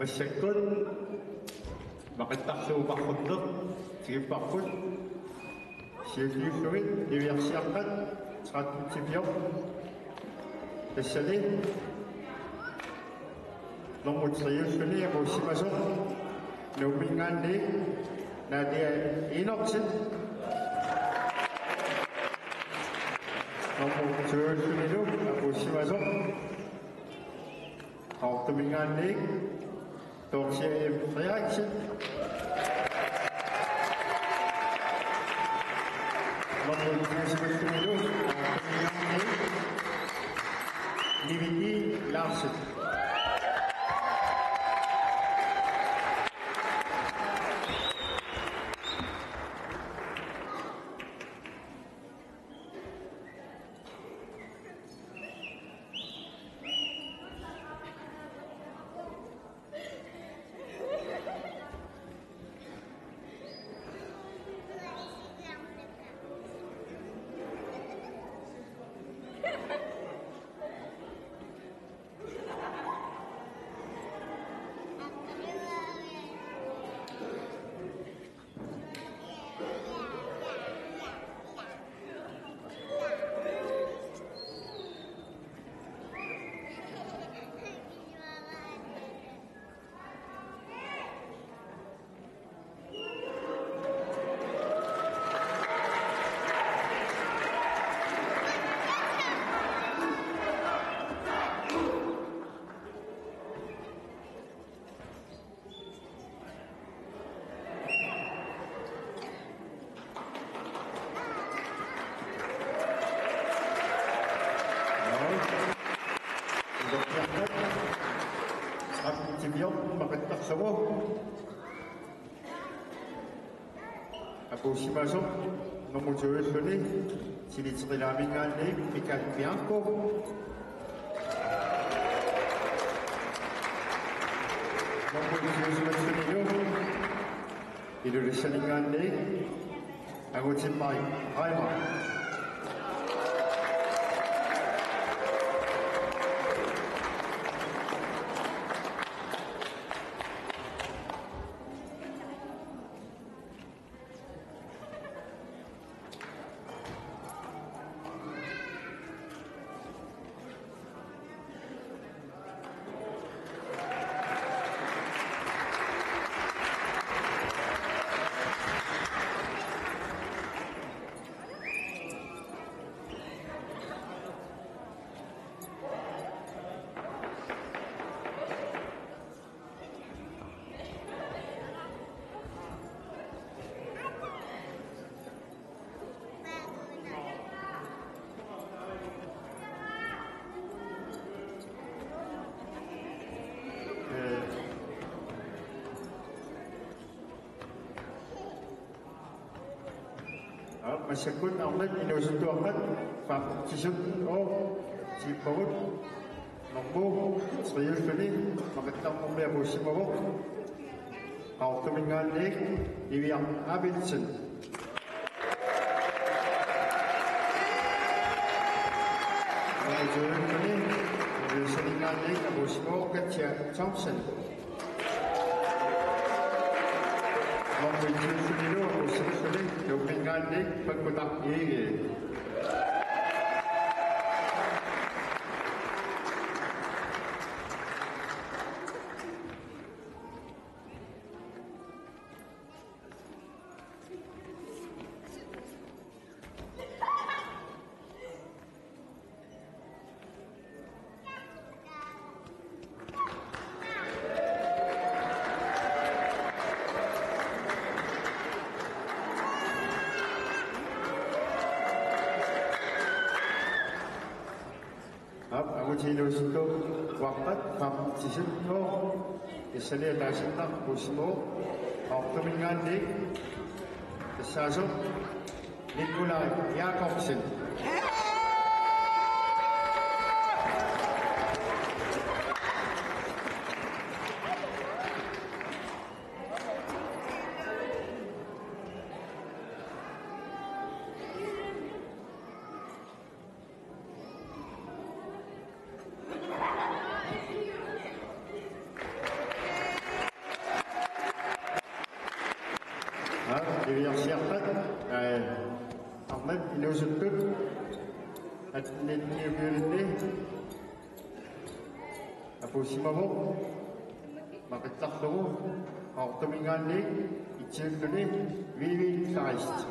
Masyakul maqattarsuvaqqunnaq tigipparput siuliulluit iviarsiaqqat 30 тассали нормутриуллуни апуссимасоқ нуммингаанни наадиа инорсит нормутриуллунилу апуссимасоқ аортумингаанни торсиаим реаксит нормутриуллунилу Lividi Larsen. Апуссимасоқ нормутриуллуни силитерилаамингаанни икааппиарпу нормутриуллунилу илулиссалингаанни агутиммай айма Masyakul Ahmed Inusutu Ahmed Pak Cisut Cipawut Nombo Sayur Feli Maketang Mumbai Abu Simawuk Autumingan Nik Iwiang Abidson Sayur Feli Iwiang Nik Abu Simawuk Kecia Thompson Mempunyai video usul-usul domingan di pengkotak ini. Jino Suto Wakat Pam Cisito Isale Dasintak Pusmo Autumingan Dik Kesazok Nikolai Jakobsen Siviarsiarpat Ahmed inusuttut atnitniupiulinni apusimavo maqittarlugu qaortumingaanni itsiulluni vivi sarist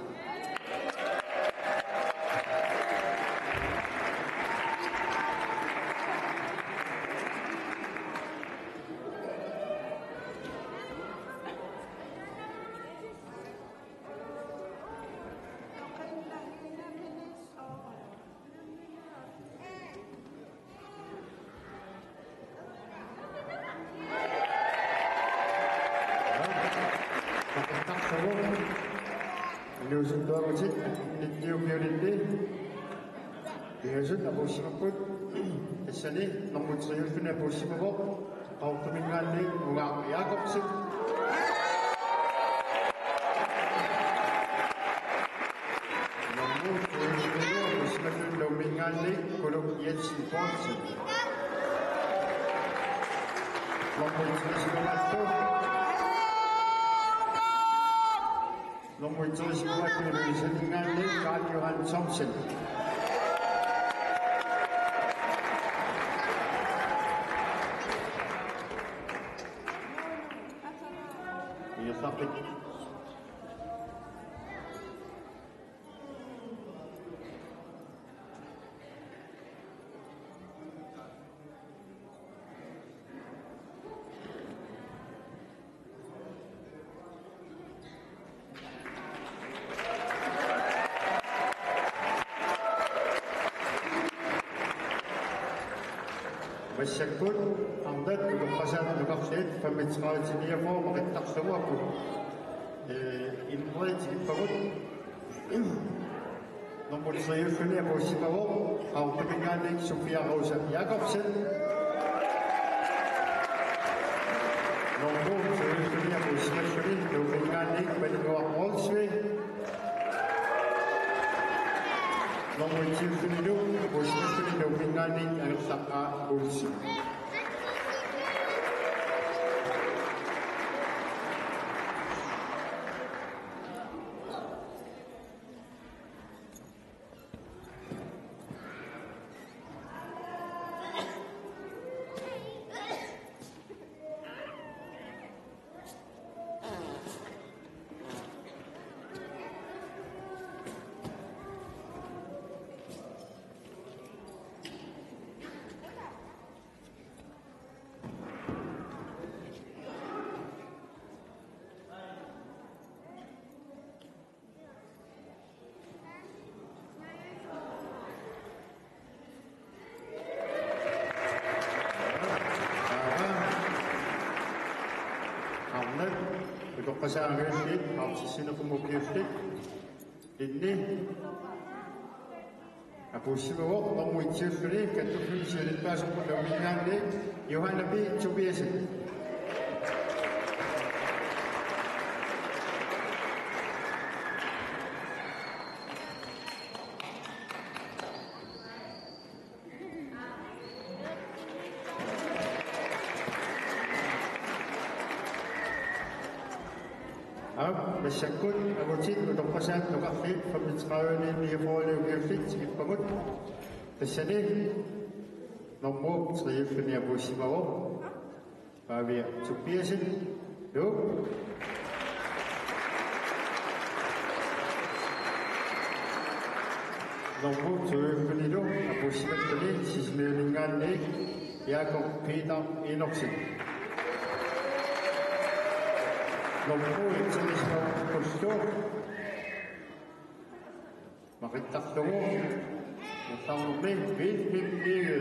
Inusuntuarusit nitniupiulinni iusut apusimapput tassani normutriulluni apusimavo qaortumingaanni ungaa Jakobsen normutriulluni apusimakullumingaanni kuluk Jensen Poulsen normutriulluni Nummer 30 Luiseningane, Karl Johan Thomsen. Hier snap ik. والشكل أمضت بقصات نقصت فمتقالت نيفو مقتقسوا أبو إنقلت بفرد نمبر صيفني أبو سيباو أو تبنغانيك سوفيا غوزا ياكوبسن نمبر صيفني أبو سيباو تبنغانيك بنغوا أولسوي Nomor 7 itu posisi dominan yang sangat kursi. Pasangan sino kumukiftik ini aku semua orang mencuri ketujuh cerita semua dominan ni Yohan Nabi cubiasa Masyakut, abutit, utokpasan, tukaklit, pamitsakawanin, niyafawali, ugirflit, sikit pamut. Tasyani, nombob, sayifin niya busimawo. Pabiya, supiyasin, do. Nombob, sayifin niyo, abusimat kani, sismilingan ni, Jakob Peter Enoksen. Nomor itu disebut kosong. Makita semua, utang lebih dia.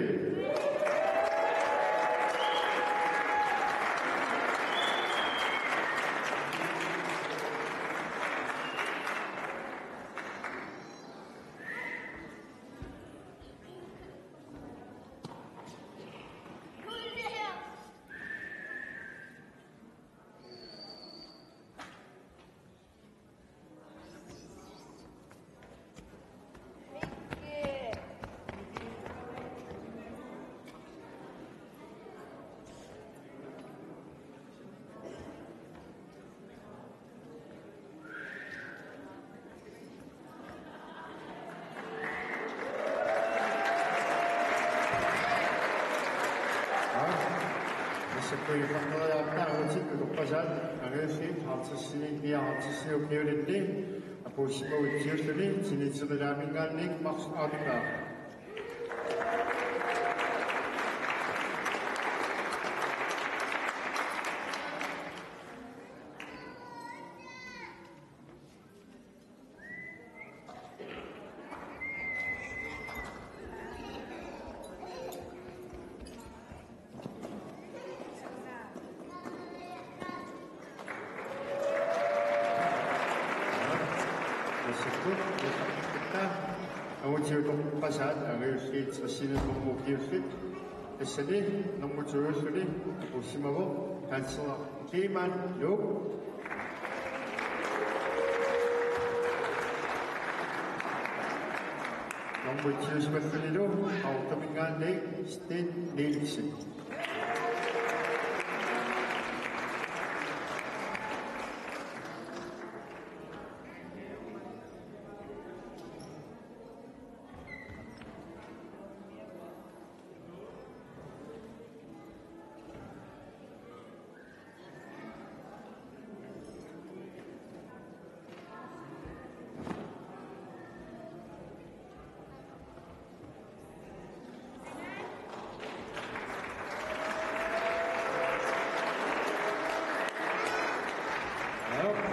kui fannoja uutsi kuppasan agesi hartsini hartsini opiorindi apusimo utsiusuni sinitsudalamingannik maks adika pasad agesi tsasini kumukirfit esani namutuusuni usimavo kansala kiman yuk namutuusmafilido autamingane state leadership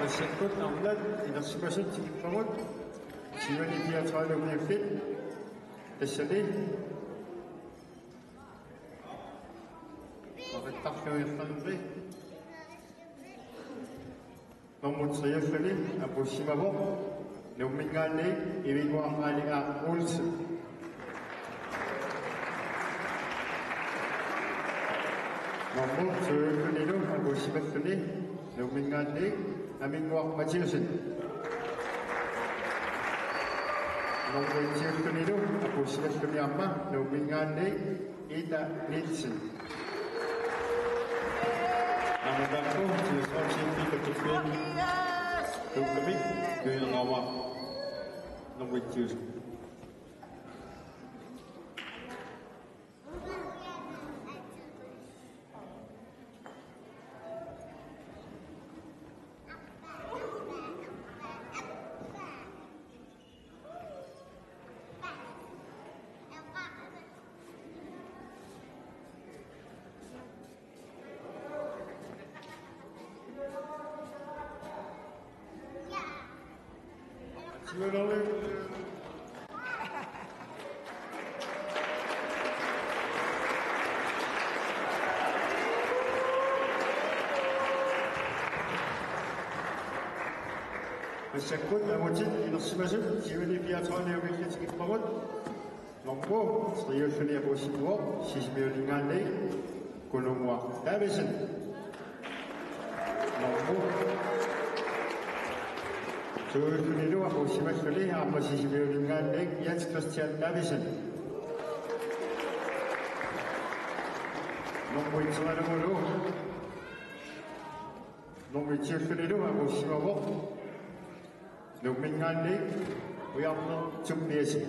Sekut namlat tidak sebesar tinggi pemut, siapa dia terlalu berfit, tersedih, maka tak kau sendiri, namun saya sendiri, apa sih mabuk, nampingan ni, ini gua amali uls, namun saya sendiri, apa sih sendiri, nampingan ni. Amin wak majiusin. Nunggu ciusin itu, aku sudah sudah amma, nungguingan ni, ida nitsin. Namun aku sudah sini ketupin, tukabik, kaya ngawak, nunggu ciusin. Sekut namujit inasimasuk jiwani biasanya yang kita bangun lombo serius ni aku semua sismir dengan ni kulungwa Davison lombo serius ni tu aku semua ni apa sismir dengan ni Jens Christian Davison lombo itu mana mulu lombo serius ni tu aku semua Nungguingan ni, uyang cumbiasi.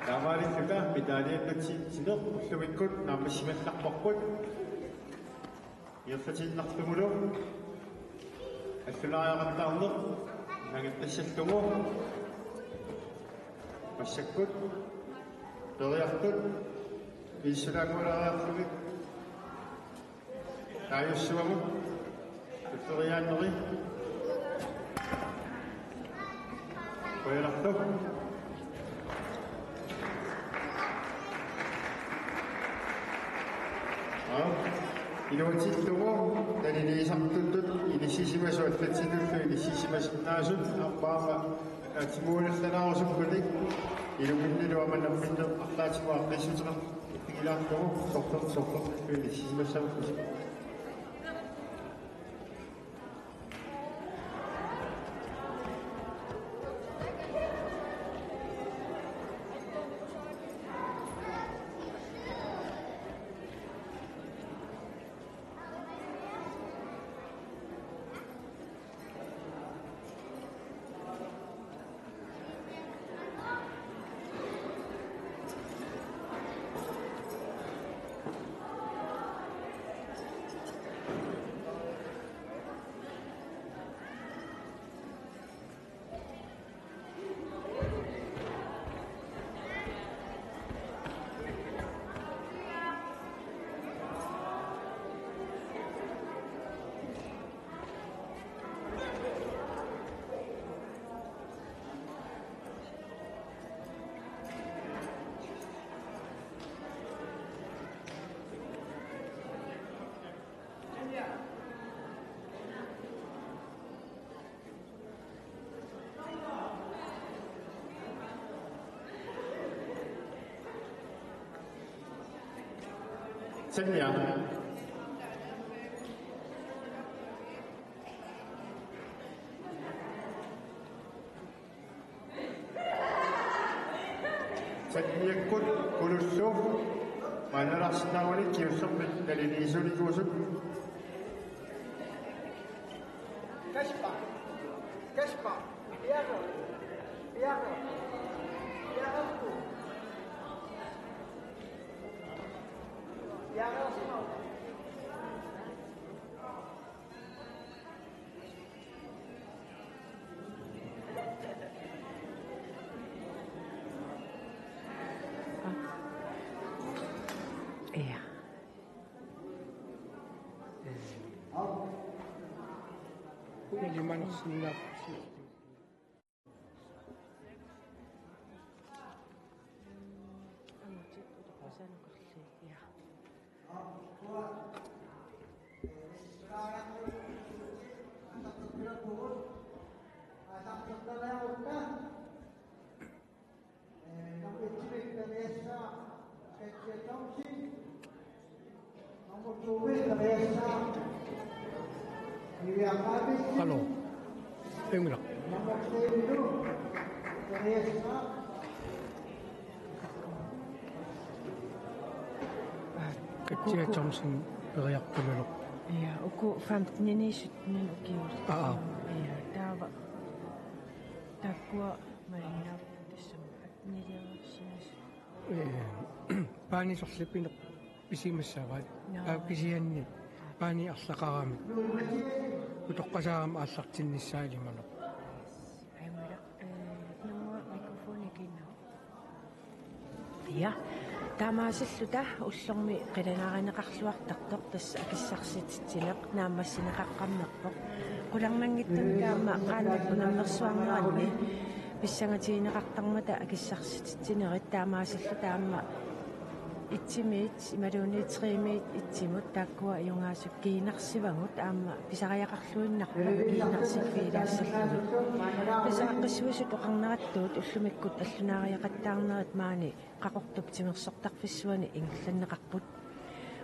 Kamari kita bidani kecil sinok sewikut nama simet nak bakut. Ia kecil nak temuru. Akhirnya yang tahu nak nak tersiap kamu. Masyakut, terlihat Isra mula kami. Kayu suamu, terlihat lagi. Toilartuk. Inuatittugu taniliisamtuttut inissisimassuallatsinullu inissisimasinnaasut appaama timuullerlanaarsukkutik ilumilluamannerminner арлаатимуаққиссутеқар игилаартору сортор инissisimassавуккусик Senya. Senya kulussu manarasnaawani kiussarmi taliniisuunikuusut Kaspa Piano Ja. Gimana senap? Halo, pengen kecil Johnson beriak peluk. Ja, uku 15 minuten ukius. Ja, tava. Takua mainap tisam atnidiarsinas. Paani sorlipin pisimassavat. Pisianni. Paani arlaqaramik. Utoqqasaam aallartinnissaalimanaq. Aimara namua mikrofoni kinna. Ja. Таамаасаллута уллорми қиланаариneqarluartartoq тасса акиссарсититсинеq наамассинеқаққарнерпоq qulарнангиттамгаама qaannappunammersuarneranni писсангатигинеқартармата акиссарсититсинерит таамаасаллу таама итсимиит ималуунитриимиит итсимут тааккуа иунгаасук киинарсивагут аама писариақарлуиннарпа киинарсиффиилаассаллу писааққиссуисут оқарнераттуут уллумиккут аллунаариақаттаарнерит маани qaqortup timersortarfissuani inglanneqarput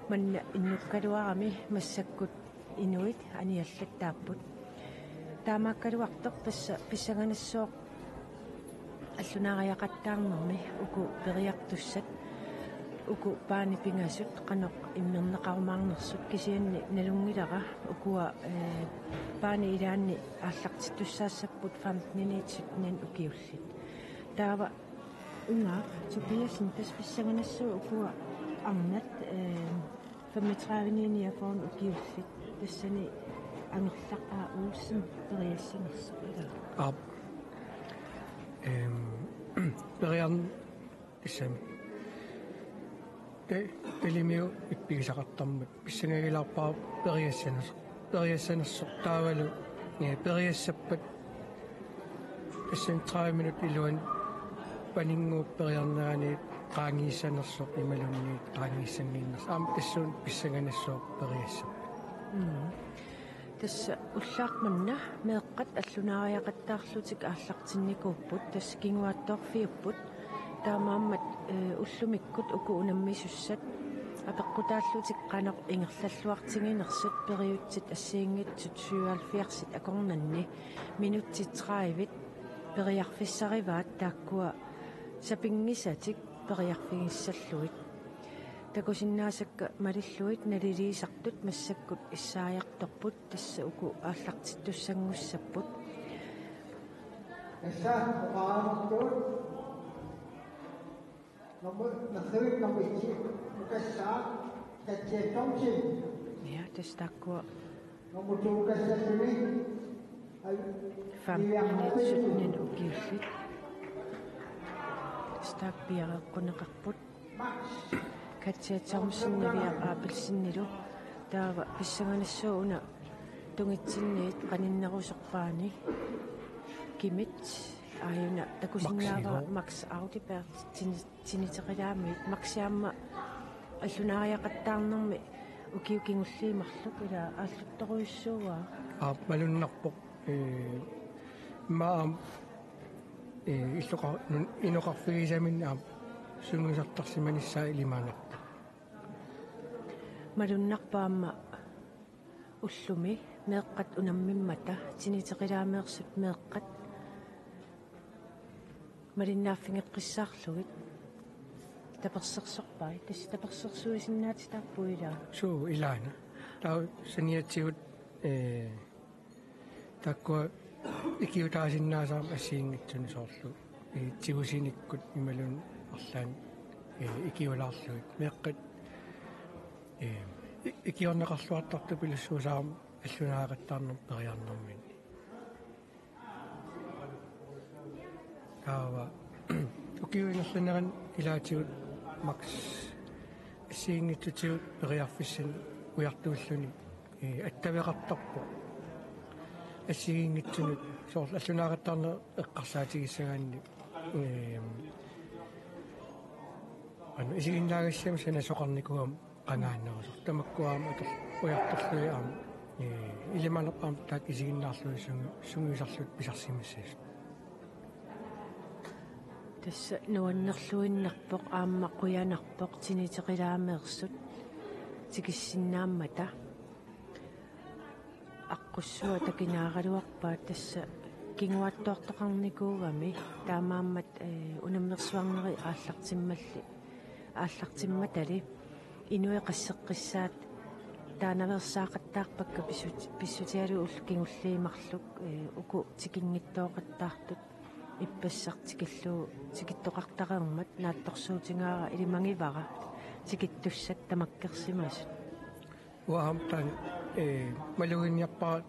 manna innukkaluarami massakkut inuit aniallattaapput taamaakkaluartoq tassa pissanganassuoq allunaariaqattaarnermi uku periartussat uku paani pingasut qanoq immerneqarumaarnersut kisianni nalungilara ukua paani ilaanni ааллартиттуссаассаппут 15-ниитсутнан укиуллит таава unga Tobiasen pissanganassuu ukua arnat 35 niafoon ukiullit tassani angerlaqaa Olsen periassanersuila perian issam pelimio ippigisaqartarmat pissangagilаарpaa periassanersortaavalu periassappat Tässä 3 minuuttia iluan paninguupperiarnerani qaangiissanersoq imalunni qaangiissangiinnas tässä on pissanganissoq periassaq tässä ullaaqmanna meeqqat allunariaqattaarlutik aallartinnikuupput tässä kinguattorfiupput taamaammat ullumikkut uku unammissussat apeqqutaallutik qanoq ingerlalluartinginersut periutsit assiingitsut 77 akornanni minuttitraivit periarfissarivaat taakkua sapingisatik periarfigissаллуит такусиннаасакка малиллуит налилиисартут массаккут иссааяқторпут тасса уку ааллартиттуссангуссаппут Essa qaartut nomor nakhirit nomorchi ukassa tatchetomchi ja tässä taakkua nomor tuukassasuni famminitsutnin ukiullit tässä piaqeqqunneqarput katsiatsormussinnaviaq aapilsinnilu taava pissanganassuuna tungitsinniit qaninneruserpaani kimit ayuna takusinnaava Max Audibert tiniteqilaamiit maksiamma allunariaqattaarnermi ukiukingulliimarluk ila ааллутторуйссууаа малуннарпоq маам иллоqa inoqarfigisaminna сунусартарсиманissaa илимаанерпа малуннарпаама уллуми меэккат унаммиммата тинитеқилаамеерсут меэккат малиннааффингеққиссаарлугит таперсерсорпай тасса таперсерсуисиннаати тааппуилаа суу илаана таа саниатсигут таккуа икиутаасиннаасаам ассиингитсуни соорлу тигусиниккут ималун арлаан икиулаарлуит меэккат икиорнеқарлуартарту пилуссуусаам аллунаагаттаарнер периарнэрмин таава укиуинерланеран илаатигут макс ассиингитсутигут периарфиссан уяртууллуни аттавеқартарпо ассиингитсунут соорл аллунаагаттаарнер эққарсаатигиссагаанни anu isiginnaagassiam sana soqarnikuam qanaannerusor tamakkuaam ator ujartorluiaam ilimanerpaam taak isiginnaarlui sungiusarlut pisarsimissaas tässä nuannerluinnerpoq aamma quyanarpoq tiniteqilaameersut tikissinnaamata аққуссуа такинаагалуарпаат тасса кингуаттоортоқарникуугами таамааммат унаммерсуарнери ааллартимматали инуеқассеққиссаат таанаверсаақаттаарпакка писсутиалу кингуллиимарлук уку тикингиттооқаттаартут иппассартикиллуу тикиттоқартареермат наатторсуутингаара илимангивара тикиттуссат тамаккерсимасут уаамтан малугинниарпаа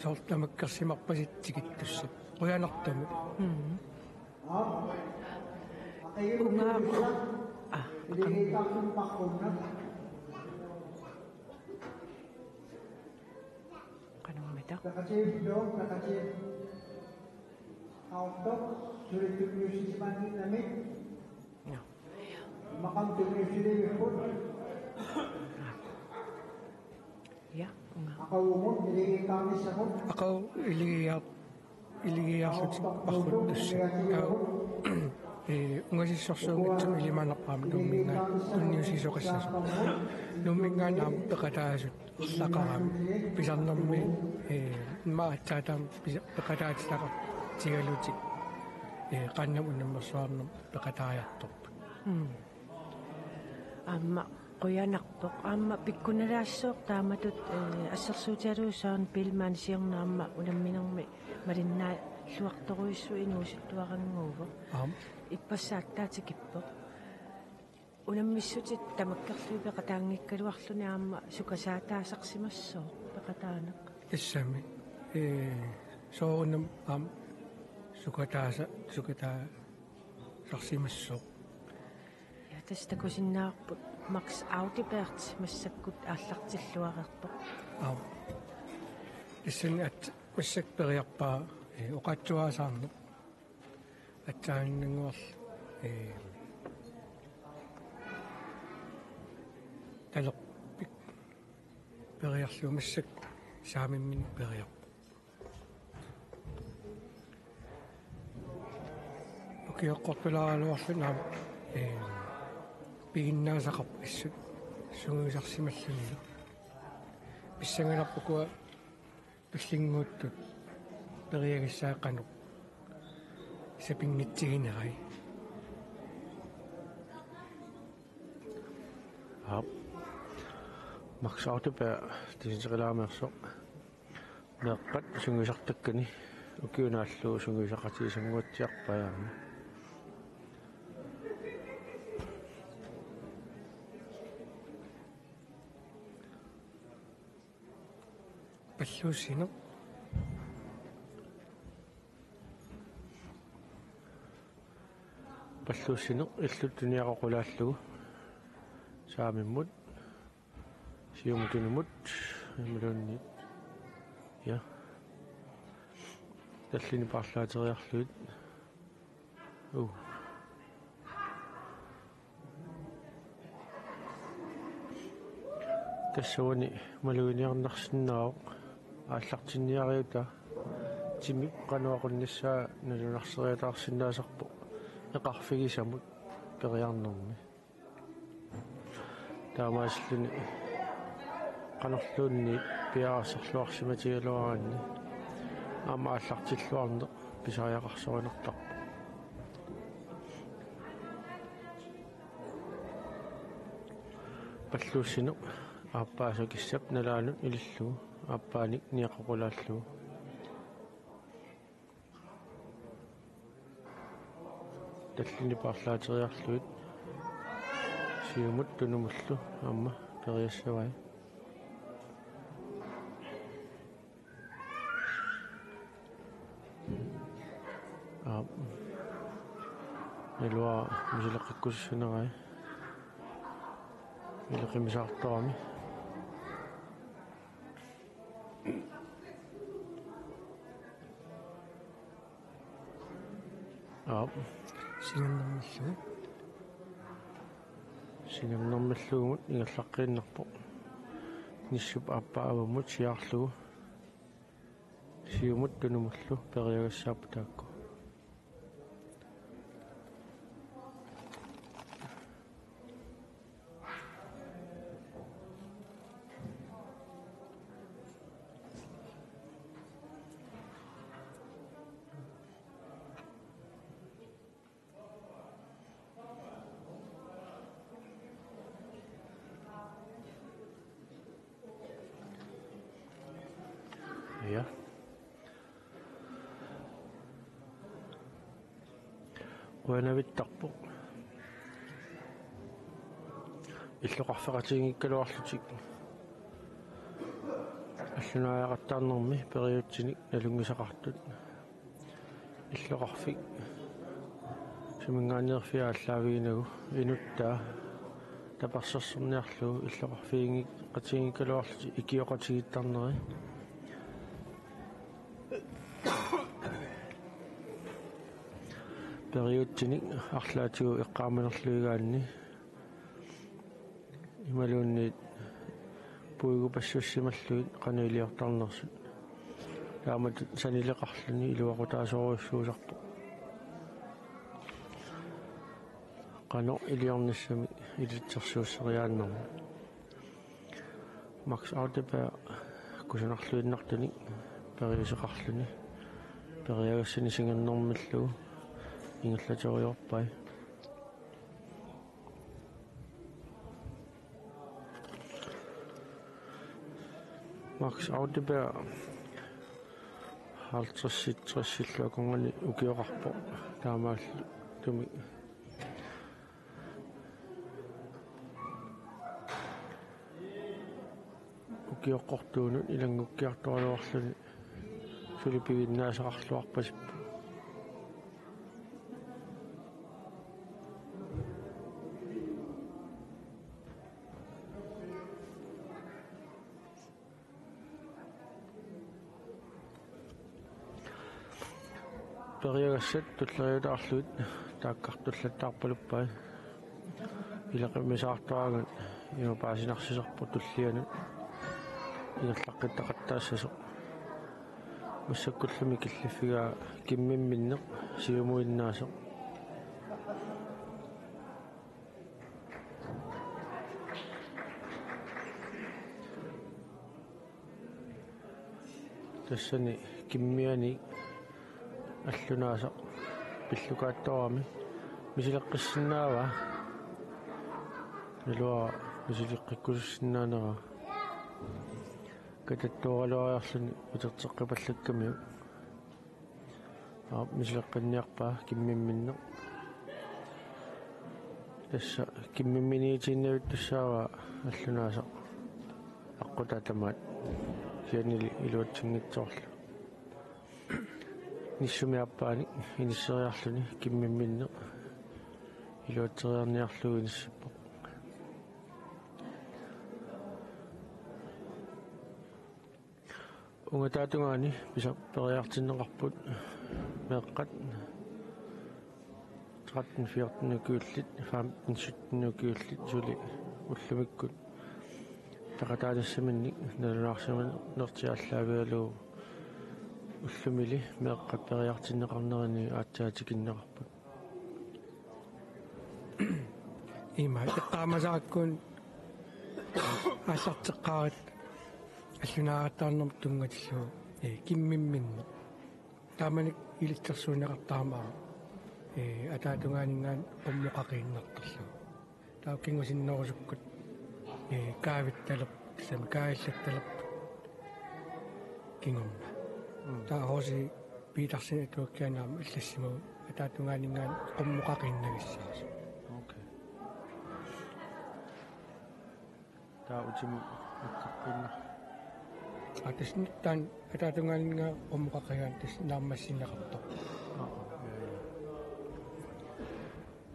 соортамаккерсимарпасит тикиттуссат қуянартами кануммита auto sulit teknisismanami ja makam teknisisipun ja akawumon jadi kami sakot ақау илигиарлутик паррутtusса унгасиссорсуунгитсум илиманерпаама нуммингаа тунниусисоқиссасо нуммингаанаа пеқатаасут лақарами писарнэрми маатсаатаам пеқатаатилақа тигалутик qannam unammersuarnum peqataajartorput аама quyanarpoq аама pikkunalaassuoq taamatut ассерсуутиалуусаан пилмаанисиорнаама унамминерми малиннаа луарторуиссу инуусуттуарангуува иппассааттаатикиппоq унаммиссутит тамаккерлуи пеқатаангиккалуарлуни аама сукасаатаасарсимассоо пеқатаанеқ иссами соорунам аам сукатаа сарсимассоо я тастакусиннаарпут Max Audibert массаккут ааллартиллуарерпоq иссэн ат массак периарпаа Oqatsuasaarneq atsaannanguarl talerpik periarluumassak saamimmin periaq ukiоққортулааралуарлунаам пигиннаасақарп иссут сунгуисарсималлунила писсангаларпукуа пиллингууттут периагиссааққануq сапингитсигинерай Max Autobær тисинсерилаамерсоқ неэққат сунгуисартаккани укиунааллуу сунгуисақатигисангуатсиарпаяарми паллууссинеқ иллуттуниақоқулааллугу saamimut siumutunumut imulunniit ja tallini parlaateriarluit тассуани малуиниарнарсиннаавоқ ааллартинниариута тимик кануақунниссаа налунарсериатаарсинаасарпо эқарфигисамут периарнерми таамааслуни канерлуунни пиарасерлуарсиматигалуаранни аама ааллартиллуарне писариақарсоринертарпо паллууссину ааппаасакиссап налаанут илиллугу ааппааник ниаққоқулааллугу таллини парлаатериарлуит сиумут тунумуллу аама периассавай нэлуа мисилеққиккуссунерай милеқимисаартарами сингернэрмаллугут ингерлаққииннарпо ниссуп ааппааваммут сиаарлугу сиумут тунумуллу периагассааппу таакку ja уанавиттарпо иллоқарфеқатигиккалуарлутик аллунааяқаттаарнерми периутсиник налунгисақартут иллоқарфик сумингааниерфиа аллаавигинагу инуттаа тапарсерсерниарлугу иллоқарфиингик қатигиккалуарлути икиоқатигиттарнери периутсиник арлаатигу эққааманерлуигаанни ималуунниит пуигу пассуссималлуит қануилиортарнерсут таамат санилеқарлуни илуақутаасоруйуссуусарпо қано илиорниссами илитсерсууссериааннерма Max Autobær кусунарлуиннартуник периусеқарлуни периагассани сингернэрмаллугу ингерлатериорпай Max Autobær haltrissillakongani ukiorarpo taamaallu tumi ukiоққортуунут илангуккиарторлуарлуни филиппивиннаасақарлуарпасиппу периагассат туллериутаарлуит тааккартуллаттаарпалуппай илақимисаартуааган имапаасинарсисерпу туллианут ингерлаққиттақаттаассасо массаккуллуми киллиффигаа киммимминнеқ сиумуиннаасо тассани киммиани аллунааса пиллукаатторами мисилеққиссиннаава илуа мисилеққиккусиннаанера кататтооралуариарлуни утертеққипаллаккамиу мисилеққинниарпаа киммимминне тасса киммимминиитиннавит туссаава аллунааса аққутаатамаат сианили илуатсингитсоорлу ниссумиаппаани иниссериарлуни киммимминне илуатсериарниарлугу иниссаппо унгатаатунгаани писа периартиннеқарпут меэққат 13-14 кюуллит 15-17 кюуллит сули уллумиккут такатаалассаминник налунаарсаман нертиаллаавиалуу уллумили меэққат периартиннеқарнерани аатсаатикиннеқарпут има эққаамасааккуун ааллартеққарит аллунааратаарнерм тунгатиллуу киммимминни тааманик илитсерсуунеқартаамаа атаатунгаанинган уммоқақииннартерлу таа кингусиннерусуккут каавитталер сам кааллатталер кингумма таа хоси питарсин туаккианаама аллассиму атаатунгаанинган уммоқақииннагиссаас окей таа утим иккаппинна атисниттан атаатунгаанинган уммоқақигаан тас нааммассиннеқартор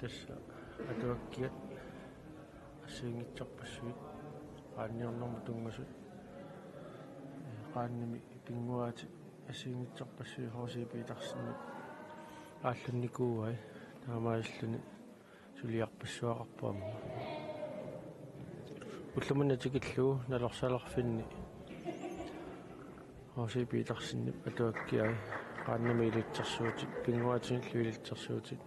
тасса атуаккиат ассиингитсарпассуит qaanniornermu tungasut qaannimi pinguaati ассиингитсарпассуи хоосипиитарсинни ааллунникууай таамааллуни сулиарпассуақарпуама уллумунатикиллуу налорсалерфинни хоосипиитарсинни атуаккиай qaannimi илитсерсуутик pinguaatин луилитсерсуутик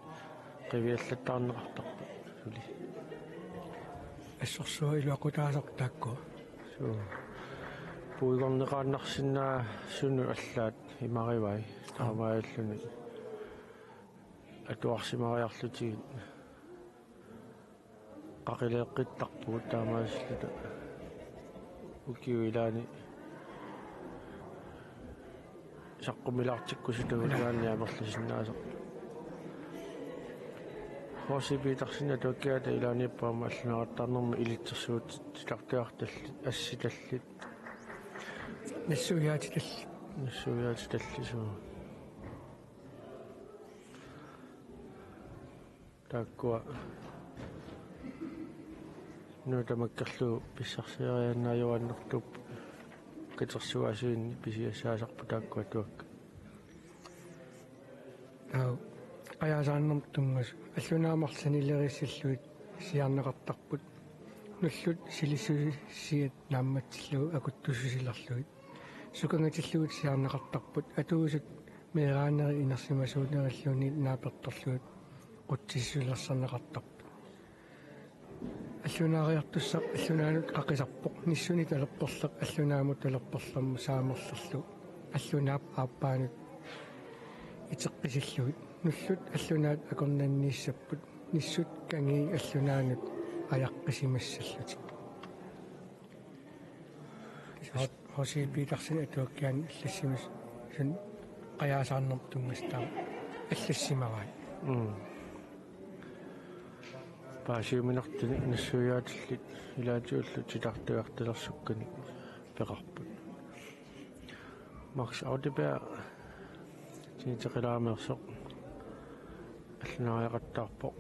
qivиаллаттаарнеқартарпу сули ассорсуа илуақутаасақ таакку суу пуигорнеқааннарсинаа суну аллаат имаривай таамааллуни атуарсимариарлутигит қақилеэққиттарпугут таамааслута укиуилаани саққумилаартиккусутагулаанниамерлисиннаасо хоосипиитарсина туаккиата илааниаппаама аллунеқартаарнерма илитсерсуут тилартиарталли асситаллит нассуяатиталлисуу тааккуа нутамаккерлуу писсарсиарианнааюаннэртуп катерсуасуинни писиассаасарпу тааккуа туакка qajaasaannam tungas аллунаамарланилериссаллуит сиарнеқартарпут нуллут силиссуsiat наамматсиллуу акуттусусилерлуит сукангатиллуит сиарнеқартарпут атуусут мераанери инерсимасуунериллуни нааперторлуит қутсиссулерсарнеқартарпут аллунаариартуссақ аллунаанут қақисарпоқ ниссуни талерторлеқ аллунаамут талерторлерму саамерлерлу аллунаап ааппаанут итеққисиллуит нуллут аллунаат акорнаннииссаппут ниссут канги аллунаанут аяққисимассаллутик хосипиитарсин атуаккиан аллассимас сун қаяасаарнерп тунгастаа аллассимавай паасиуминертини нассуяатиллит илаатиуллу титартуартилерсуккани пеқарпут Max Audebær тинитеқилаамерсоқ аллунаариақаттаарпоқ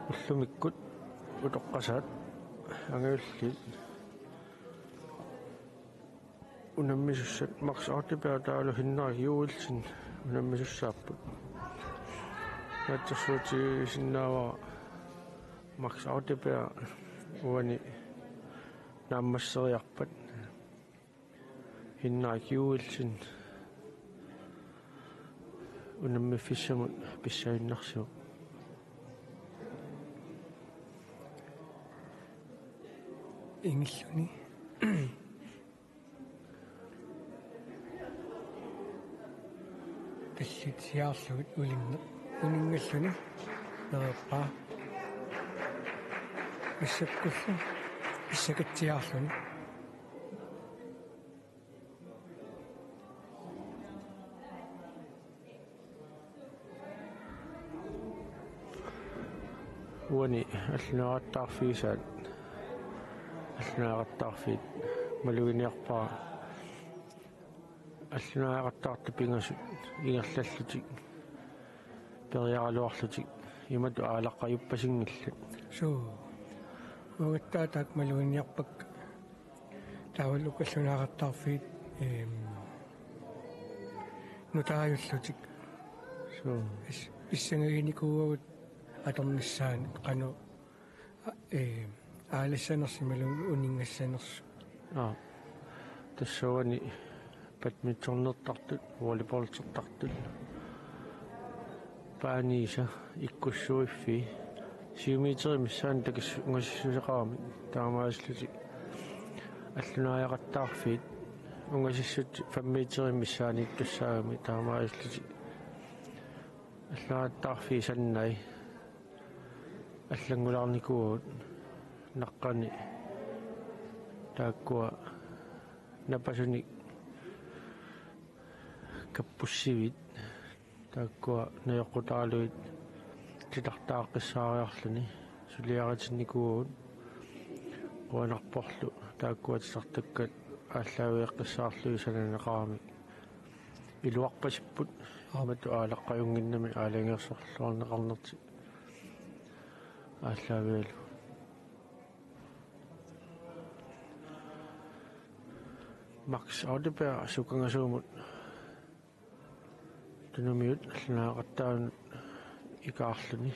уллумиккут утоққасаат ангиуллит унаммисуссат Max Autiper таалу хиннаа юулсин унаммисуссааппут натсуути синнаава Max Autiper уани нааммассериарпат хиннаа юулсин унаммиффиссамут писсаиннарсуо ингиллуни тасситсиаарлугут унингаллуни нереққаа иссаккуллу иссакатсиаарлуни уани аллунеқаттаарфигисаат аллунеқаттаарфиит малугиниарпаа аллунеқаттаарта пингасут ингерллаллутик периаралуарлутик имату аалаққаюппасингиллат суу угаттаатак малуиниарпак таавалук аллунеқаттаарфиит нутааюллутик суу иссангагиникуугут аторниссаан кану аалиссанерсималу унингассанерсу тассауани бадминтоннертартут волейболтертартут пааниса иккуссуиффи сиумитери миссаан такис унгасиссусеқарами таамааслути аллунааяқаттаарфиит унгасиссут фаммитери миссаани иккассаагами таамааслути аллунааттаарфи саннай аллангулаарникуут наққани тааккуа напасуни каппуссивит тааккуа наёққутаалуит титартааққиссаариарлуни сулиаратинникуут қуанарпорлу тааккуа тисартаккат ааллаавиэққиссаарлуи сананеқарами илуарпасиппут амату аалаққаюнгиннами аалангерсорлуарнеқарнерти ааллаавиалу Max Autiper сукангасуумут тунумиут аллунаақаттаан икаарлуни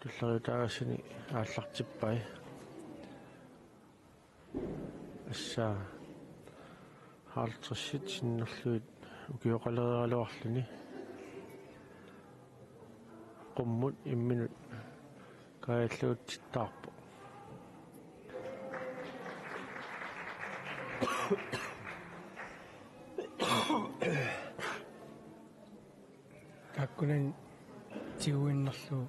туллериутаагасини ааллартиппай ассаа хаалтрссит синнерлуит укиоқалериалуарлуни qumмут имминут кааллуутситтаарпо таккунан тиуиннерлу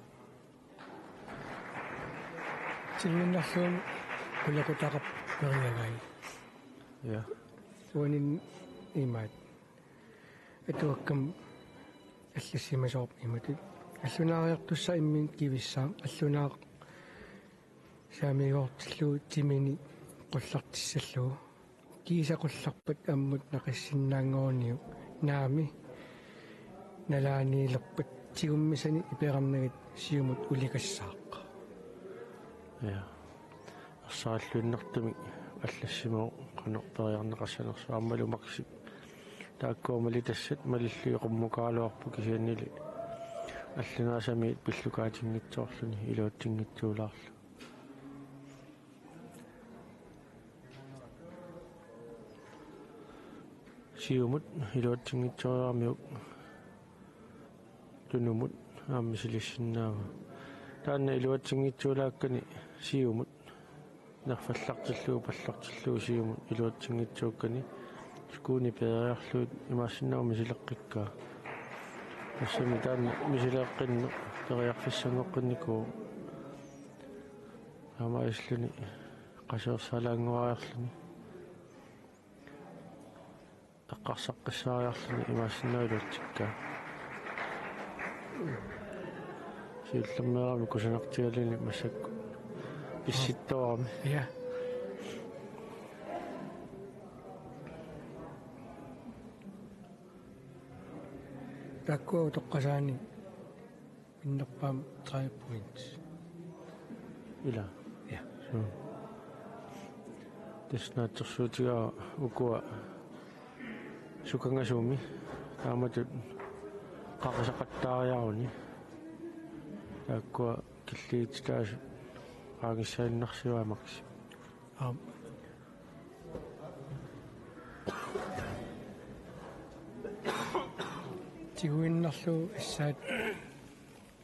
кулакутақап периагай я уанин имаат атуаккам аллассимасооп иматут аллунаариартусса иммин кивиссаа аллунаа саамигоортиллуу тимини qullartissalluu kiisaqullarpat ammut naqissinnaangoorniu naami nalaaniilerpat tigummisani ipeqarnagit siumut ulikassaaqqa ja ассааллуиннэртуми аллассимоо канерпериарнеқассанерсу аммалумаксик тааккуумали тассат малиллиуқуммукаалуарпу кисианнили аллунаасамиит пиллукаатингитсоорлуни илуаттингитсуулаарлу сиумут илуаттингитсоориармиук тунумут ааммисилиссиннаава таанна илуаттингитсуулааккани сиумут нерфаллартиллуу паллартиллуу сиумут илуаттингитсууккани скууни периарлуут имаассиннаа мисилеққиккаа ассами таанна мисилеққинну периарфиссангоққинникуу амаислуни қасеерсалаангуариарлуни аққарсаққиссаариарлуни имаассиннаа илуаттиккаа сиуллэрмерами кусанартигалини массакку писситтоорами я таккуа тоққасаани Minnerpaam 3 points. Ila. Ja. So. Tesnaatsersuutiga ukua sukangasuumi taamatut qaqisaqattaariaruni taakkua killiititaasu qaagissainнарсиваамакси Tiguinnarlu issaat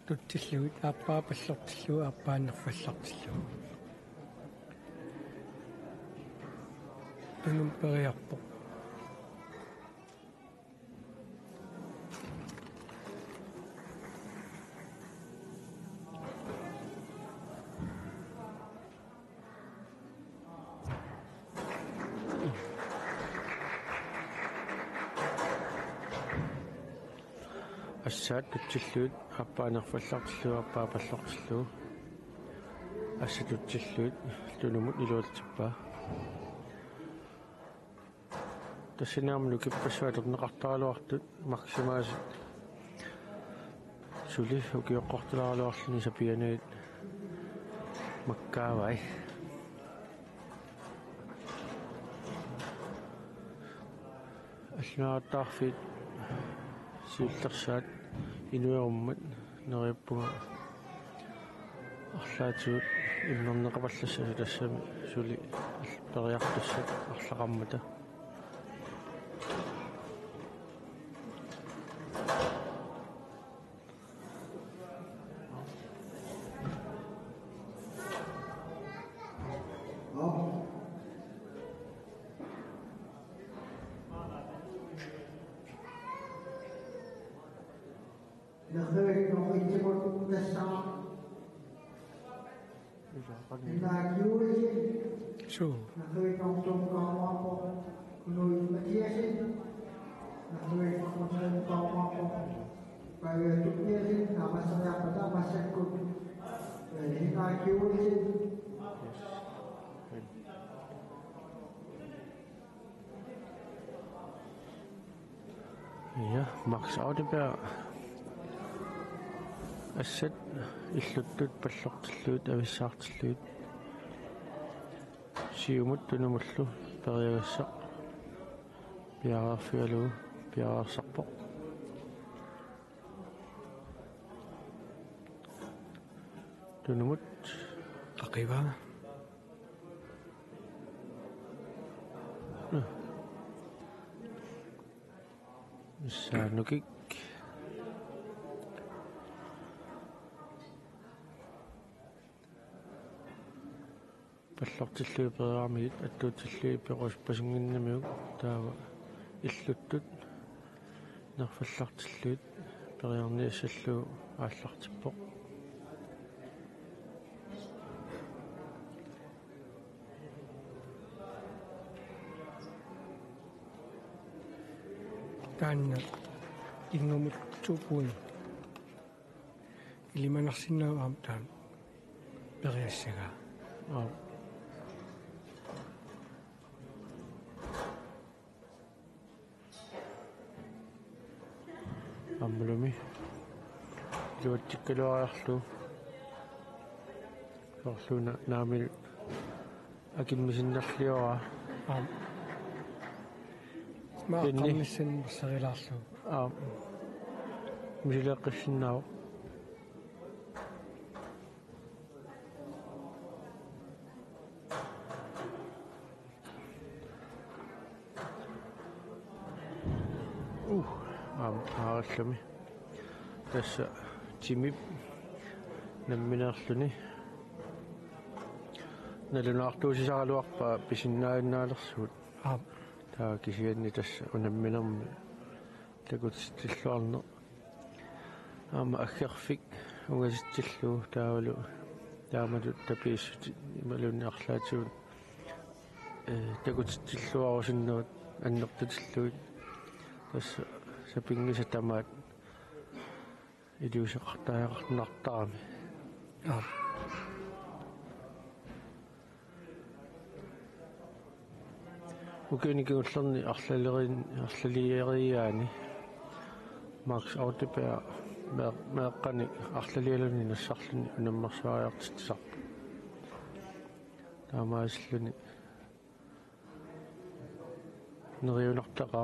tuttilluit aappaa pallortillu aappaannerfallartillu. Tunum periarpo. ассаат тутсиллуут аппаанерфаллартиллу аппаапаллортиллу ассатутсиллуут тунумут илуалтиппаа тассинаамлу киппассуалернеқартаралуартут максимааси сули укиоққортулааралуарлуни сапиануит маккаавай аллунаартаарфит сиуллерсаат инуеруммат нериуппуга арлаатигут иммернеқапаллассасу тассами сули периартуссат арлақармата Nagawin mo kayo sa mga sa nag-iusin. So, Nagawin mo itong kawa ko. Kunoy matiyasin. Nagawin mo itong kawa ko. Kaya tumiyasin. Namasaya pa na masakot. Kaya nag-iusin. Ja, Max Audeberg ассат иллуттут паллортиллуут ависсаартиллуут сиумут тунумуллу периагассақ пиараарфиалуу пиараарсарпоқ тунумут aqiva. саанукик паллортиллуи периармигит аттуутиллуи перус пасингиннамиук таава иллуттут нерфаллартиллуит периарниассаллуу ааллартиппоқ Taanna ingumut 2 point. Ilimanarsinnau aamtaan periassaga. аммулуми луатсиккалуариарлу сорлуна наамил акиммисиннерлиора Maaqammissin massarilaarlu. мисилеққиссиннаава аараллуми тасса тимип намминеерлүни налунаартуусисаралуарпаа писиннааннаалерсуут таа кисианни тасса унамминерми такутиллуарне аама аггерфик угаситтиллуу таавалу таамалу тапииссути ималуни арлаатигут такутиллуарусиннуут аннертутиллуит тасса сапингиса тамаат илиусеқартааяқарнартарами укеникигуллерни арлалиериаани Max Audeberg meeqqani arlalialuni nassarluni unammersuariartitsarpu taamaaslluni neriunartaqa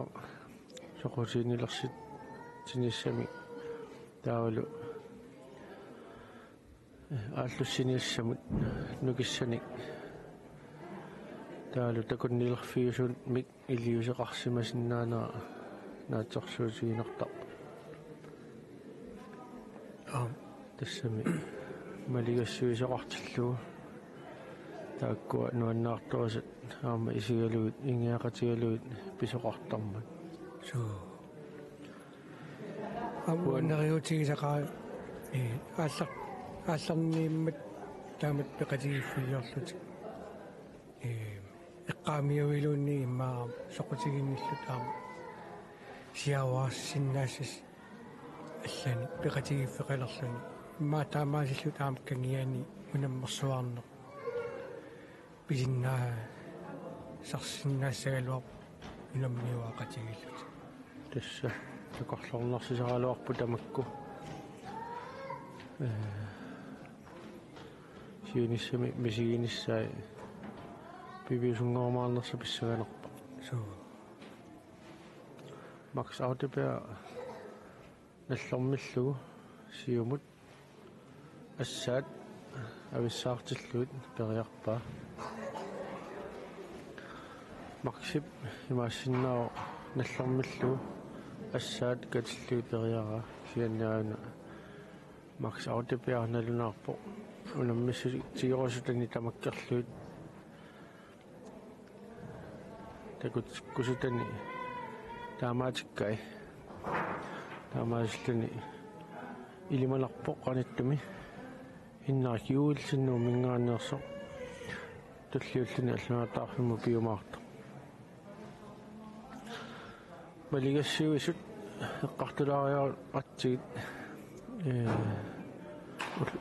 soqutiinilersit tinissami taavalu aallussiniassamut nukissani taalu takunnilerfiusun mik iliuseqarsimasinnaanera naatsorsuutigiinerta тассами малигассуисоқартиллугу тааккуа нуаннаартуасат аама исигалуит ингиақатигалуит писоқартармат суу амуаннериутигисақаа аалларнииммат таамат пеқатигиффиорлут эққаамиуилуунни иммаа соқутигинниллут аама сиаваарсиннаассас аллани пеқатигиффеқалерлуни иммаа таамаасиллут аама кангиани унаммерсуарнеқ писиннаа сарсиннаассагалуар унамниуақатигиллут тасса такорлорнарсисаралуарпу тамакку сиуниссами мисигиниссаа пивисунгоормаарнерса писсаганерпа суу Max Audebær наллормиллугу сиумут ассаат ависсаартиллуит периарпаа Максип имаассиннаа наллормиллугу ассаат катиллуит периара сианнаана Max Audebær налунаарпо унаммисси тигорусутани тамаккерлуит такут кусутани таамаатиккай таамааллуни илималарпо qaниттуми иннааркиуиллиннуу мингаанерсо туллиуллуни аллунаатаарфиму пиумаарта малигассуисут эққартулаариаа атсигит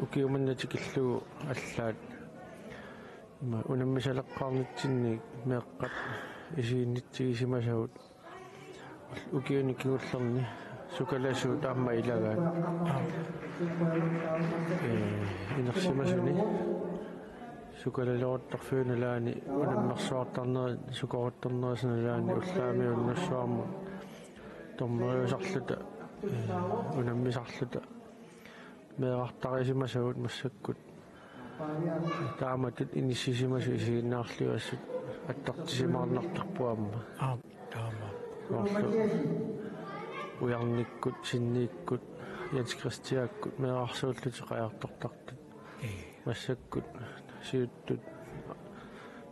укиуманнатикиллугу аллаат има унаммисалеққарнитсинни меэққат исииннитсигисимасагут укиуни киуллерни сукаласуу таамма илагаат инерсимасуни сукалалуоттарфуuналаани унаммерсуартарнери сукорутторнерисналаани уллаамиуннассуарму томмериусарлута унаммисарлута меэартарисимасагут массаккут тааматут иниссисимасу исигиннаарлуассут аттартисимаарнартарпуамма таама уярниккут синнииккут Jens Christiakkut меарсууллутеқаяртортартут массаккут сиуттут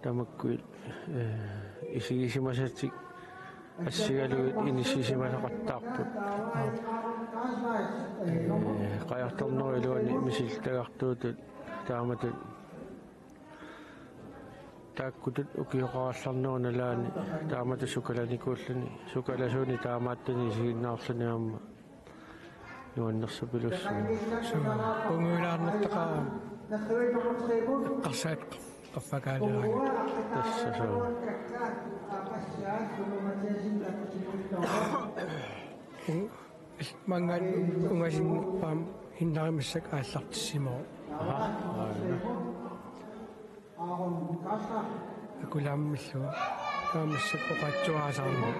тамаккуит исигисимасатик ассигалуит иниссисимасақаттаарпут қаярторнерилуани мисилтагартуутут тааматут тааккутут укиоқаралларнеруналаани таамату сукаланикууллани сукаласууни таамааттани сигиннаарлуниарма нуаннерсапилуссуни унгуилаарнертақаа эққарсаат қаффакаалерани тассасоо мангаан унгасиннерпаам хиннаримассак ааллартиссимоо акулааммиллу таамассак оқатсуаасаарнер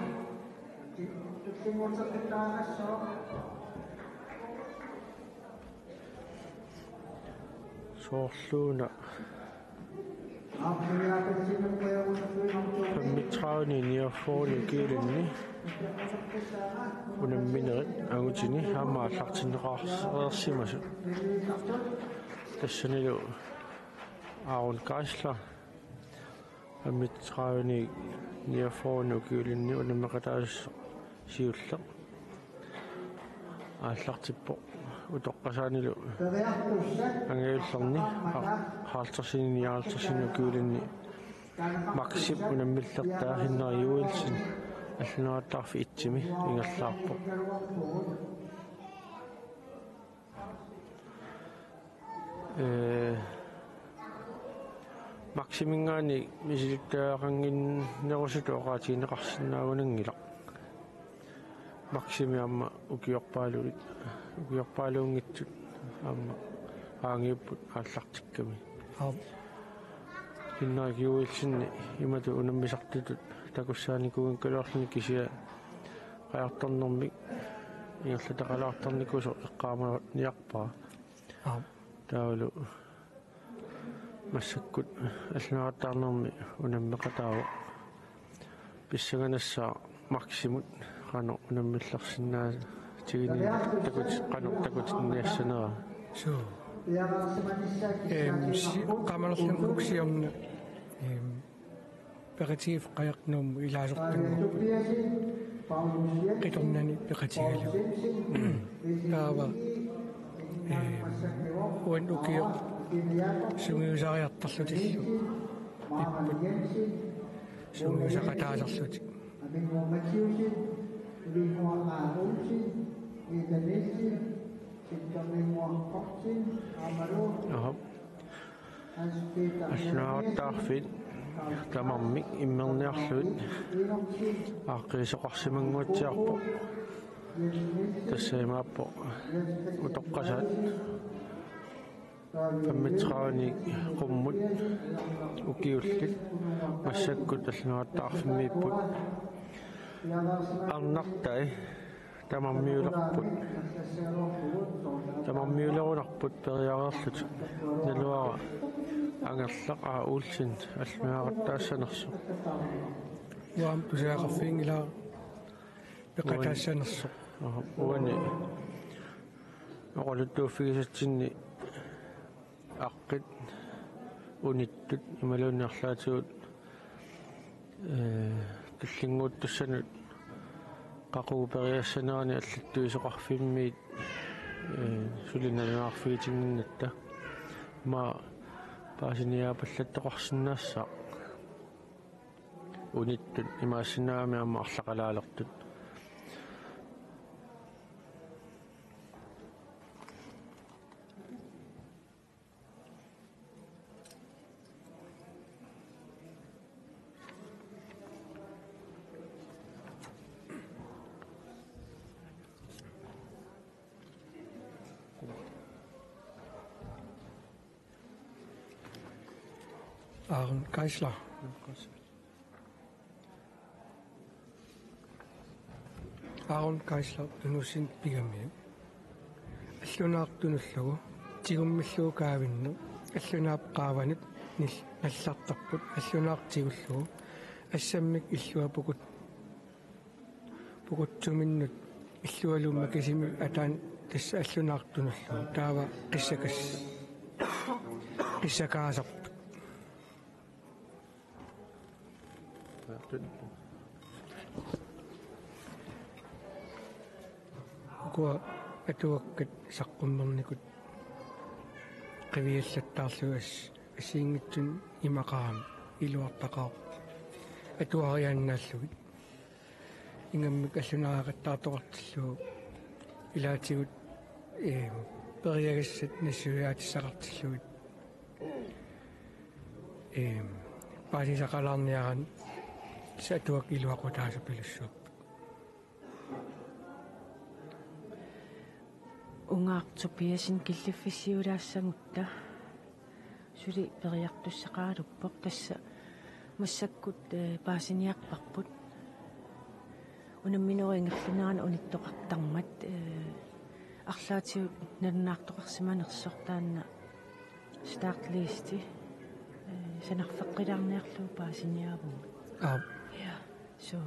соорлууна паммитраани ниаффоони киилинни унамминерит агутини хаамааллартиннеқарсимасу тассанилу аун кайсла паммитраани ниаффоони киилинни унаммеқатаас сиулла ааллартиппо утоққасаанилу ангиуллерни хаалтерсини яалтерсини киулинни максип унаммиллертаа хиннариуилсин аллунуаттаарфи итсими ингерлаарпо максимингаани мисилиттаақангин нерусуту оqaатиинеқарсинаагунангила Maximi amma ukiorpaaluunngitsut amma aangiput aallartikkami hinnakiuilsinni imatu unammisartutut takussaanikuun kalorluni kisia qajartornermik ingerlataqalaartornikuso eqqaamaniarpaa taulu massakkut аллунератаарнерми унаммеқатаава писсаганасsaa максимут qanu unamмилларсинаа тигини такутинниассанера so qamерлун уксиорна ператив qajaqnum ilaasорtangu qitornani peqatigalu taava uan ukio sungiusariartarlutillu ipput sungiusaqataalerlutik аллунератаарфит тамармик иммерниарлуит ааққисоқарсимангуутсиарпо тассаимааппо утоққасаат аммитсраани қуммут укиуллит массаккут аллунератаарфиммииппут арнартай тамармиулерунарпут периареерлут налуара ангерлақ уулсин аллунеараттаассанерсо уам тусаақарфингилаа пеқатаассанерсо уани оqaluттууффигисатсинни аққит униттут ималуунниарлаатигут таллингууттуссанут qaqуупериассанаани аллаттуисоқарфиммиит сулиналунаарфигитингиннатта ма паасиниаапаллаттоқарсинаассаа униттут имаассинаами амма арлақалаалертут Aaron Geisler. Aaron Geisler tunusin pigami. Аллунаартунуллугу тигуммиллугу каавинну аллунаап qaavaanit наллартарпут аллунаартигуллугу ассаммик иллуа пукутсуминнут иллуалуумма кисими атаан тасса аллунаартунуллугу таава qissakaasarput куа атуаккат саққуммерникут қивиаллаттаарлугас асиингитсун имақаами илуартақаа атуарианнааллугит ингаммик аллунаарaqattaartoqartilluu илаатигут периагассат нассуяатиссақартиллугит паасисақалаарниаран сатуак илуақутаасапилуссуап унгаартупиасин киллиффиссиулаассагутта сули периартуссақаалуппоқ тасса массаккут паасиниарпарпут унамминерингерлунаана униттоқартармат арлаатиут налунаартоқарсиманерсортаанна стаартлисти санарфеққилаарниарлуу паасиниаавуу ja so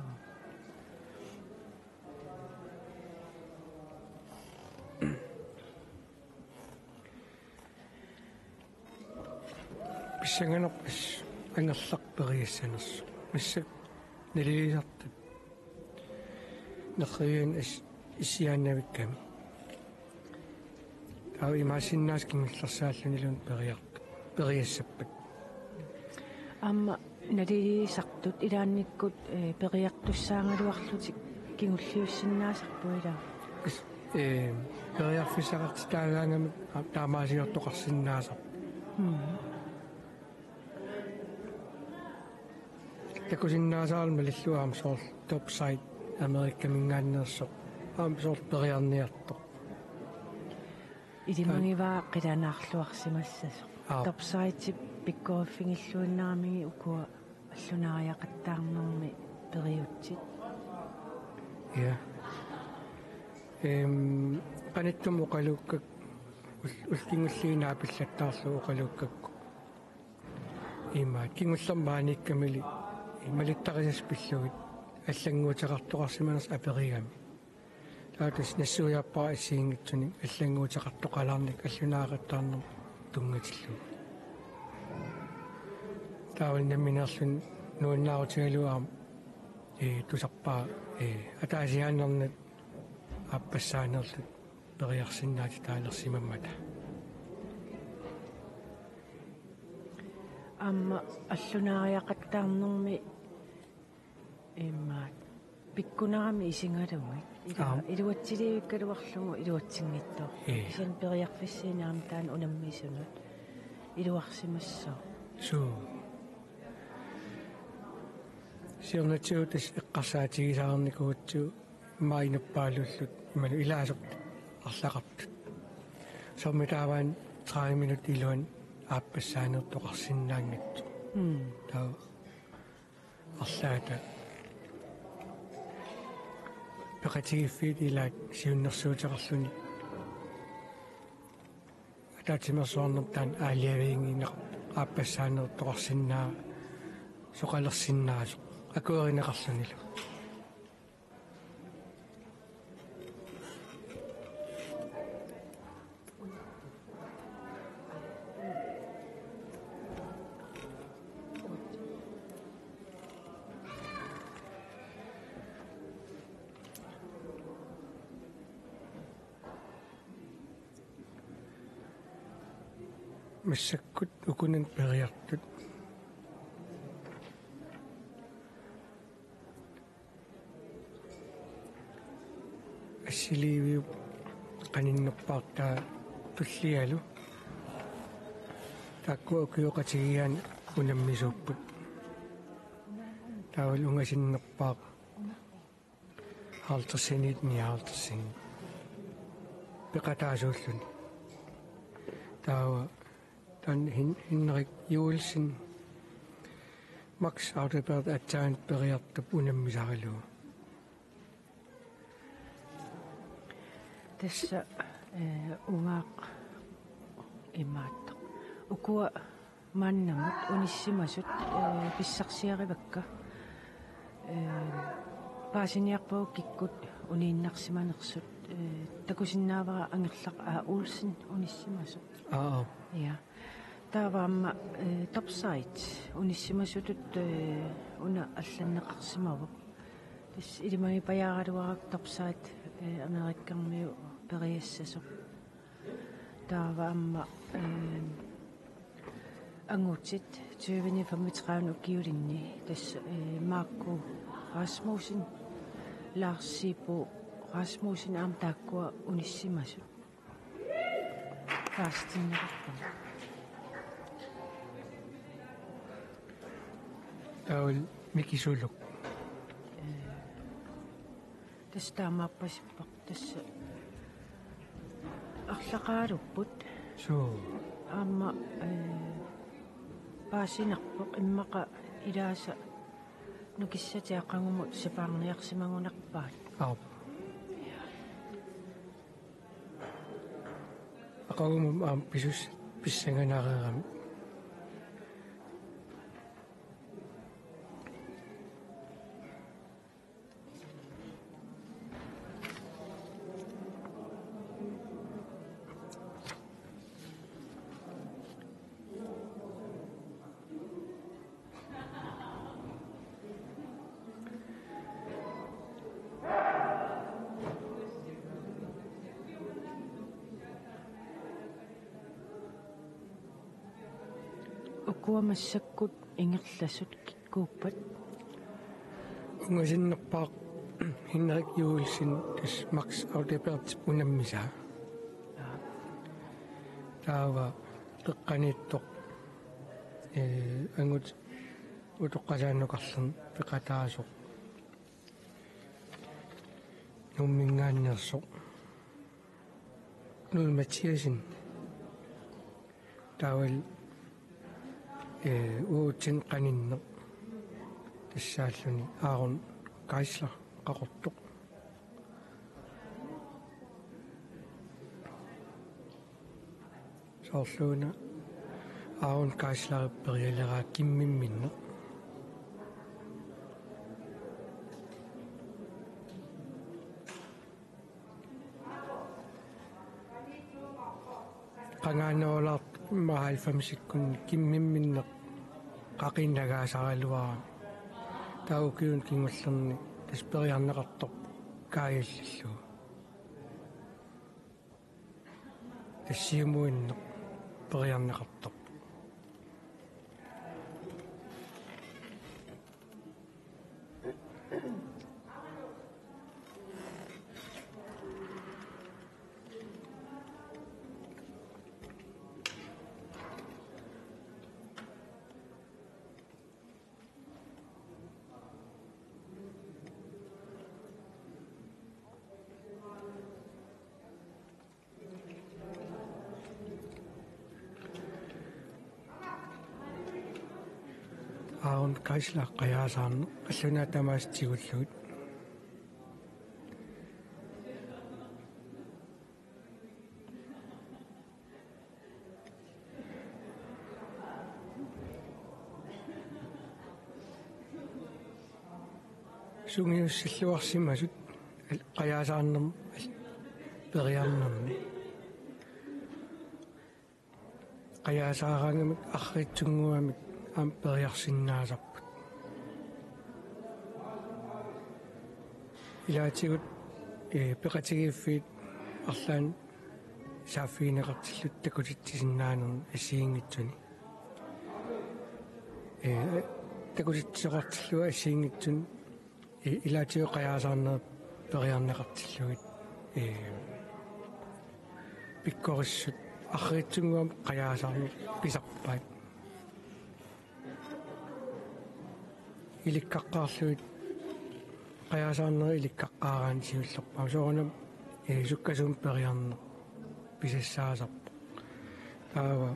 писсанганерпас ангерларпериассанерсу массак налилисартут нерриин исиааннавикками таа имаасиннаас кингиллерсааллунилун периассаппат амма налилисартут илаанниккут периартуссаангалуарлутик кигуллиуссиннаасарпуилаа периарфисақартитаагаангами таамаасиортоқарсиннаасар такусиннаасаалма лиллуаам соор топсайт америккамингааннерсо соор периарниартоқ илимангиваа қиланаарлуарсимассасо топсайти пиккориффингиллуиннарамиги укуа аллунаариақаттаарнэрми периутсит я паниттум оқалууккак улкингуллигинаа пиллаттаарлу оқалууккакку има кингуллермааниккамили ималиттарисас пиллугит аллангуутеқартоқарсиманерс аперигами таатас нассуяаппаа иссиингитсуни аллангуутеқартоқалаарник аллунаараттаарнер тунгатиллу таавалнаминерлун нууннаарутигалуаам тусарпаа атаасиааннернат аппассаанерлут периарсиннаати таалерсимаммата амма аллунаариақаттаарнэрми имма пиккунарами исингалугит илуатсилииккалуарлугу илуатсингиттоо исин периарфиссинаам таан унаммисунут илуарсимассоо суу сиорнатиутис эққарсаатигисаарникуутсу маинаппаалуллут ималу илаасоқ арлақартут соммитааваан 30 минут илуан ааппассаанертоқарсинаангатсу таа арлаата пекатигиффит илаат сиуннэрсуутеқарлуни атаатимерсуарнертаан аалиавиингинеқ ааппассаанертоқарсинаа соқалерсиннаасоқ акуаринеқарлунилу массаккут укунан периартут ассиливиу каниннерпаартаа туллиалу таккуакиоқатигиан унаммисууппут таавал унгасиннерпаа хаалтэрсинит ниаалтэрсин пекатаасууллун таава тан хиннерик юулсин макс аутоперт атсаан периартуп унаммисарилуу тасса угаақ имаатта укуа маннамут униссимасут писсарсиаривакка паасиниарпуу киккут унииннарсиманерсут такусиннаавара ангерлақ уулсин униссимасут я тааваама топсайт униссимасутут уна алланнеқарсимаву тас илимаги паяаралуарак топсайт америккармиу периассасо тааваама ангутсит 2035 укиулинни тас маакку Rasmussen Lars Sebo Rasmussen am takkua unissimасу фастинерпа таул микисулук тастаамаппасиппақ тасса арлақаалуппут суу аама паасинарпоқ иммақа илааса нукиссатиаққангумут сипаарниарсимагунарпаат ақагумум аам писус писсанганаарерами укуамассаккут ингерлассут киккууппат унгасиннерпаақ хиннерик юулсин тас макс аутоперт унаммисаа таава пеққаниттоқ ангут утоққасааннуқарлун пеқатаасоқ nummingaannersoq nul Mathiasen tawal uutin qaninneq тассааллуни аарун кайсла qaqortoq соорлууна аарун кайслариппериалераа киммимминне qangaanoolaart маалфамсиккунни киммимминне qaqinagaasaralua тауукиун кингуллерни таспериарнеқартоқ кааллиллу тассиумуинне периарнеқартоқ аарун кайсла қаяасаарне аллунаа тамаастигуллугит сунгиуссиллуарсимасут қаяасаарнерм периарнерми қаяасаарангамик арритсунгуамик ампериарсиннаасарпут илаатигут пеқатигииффиит арлаан сааффиинеқартиллут такутитсиннаанерн ассиингитсуни такутитсеқартиллуа ассиингитсун илаатиу қаяасаарнер периарнеқартиллугит пиккориссут арритсунгуам қаяасаарнер писарпаат иликкаққаарлуит қаяасаарнери иликкаққаараан сиуллерпаа соорнам суккасуум периарнер писассаасарпа таава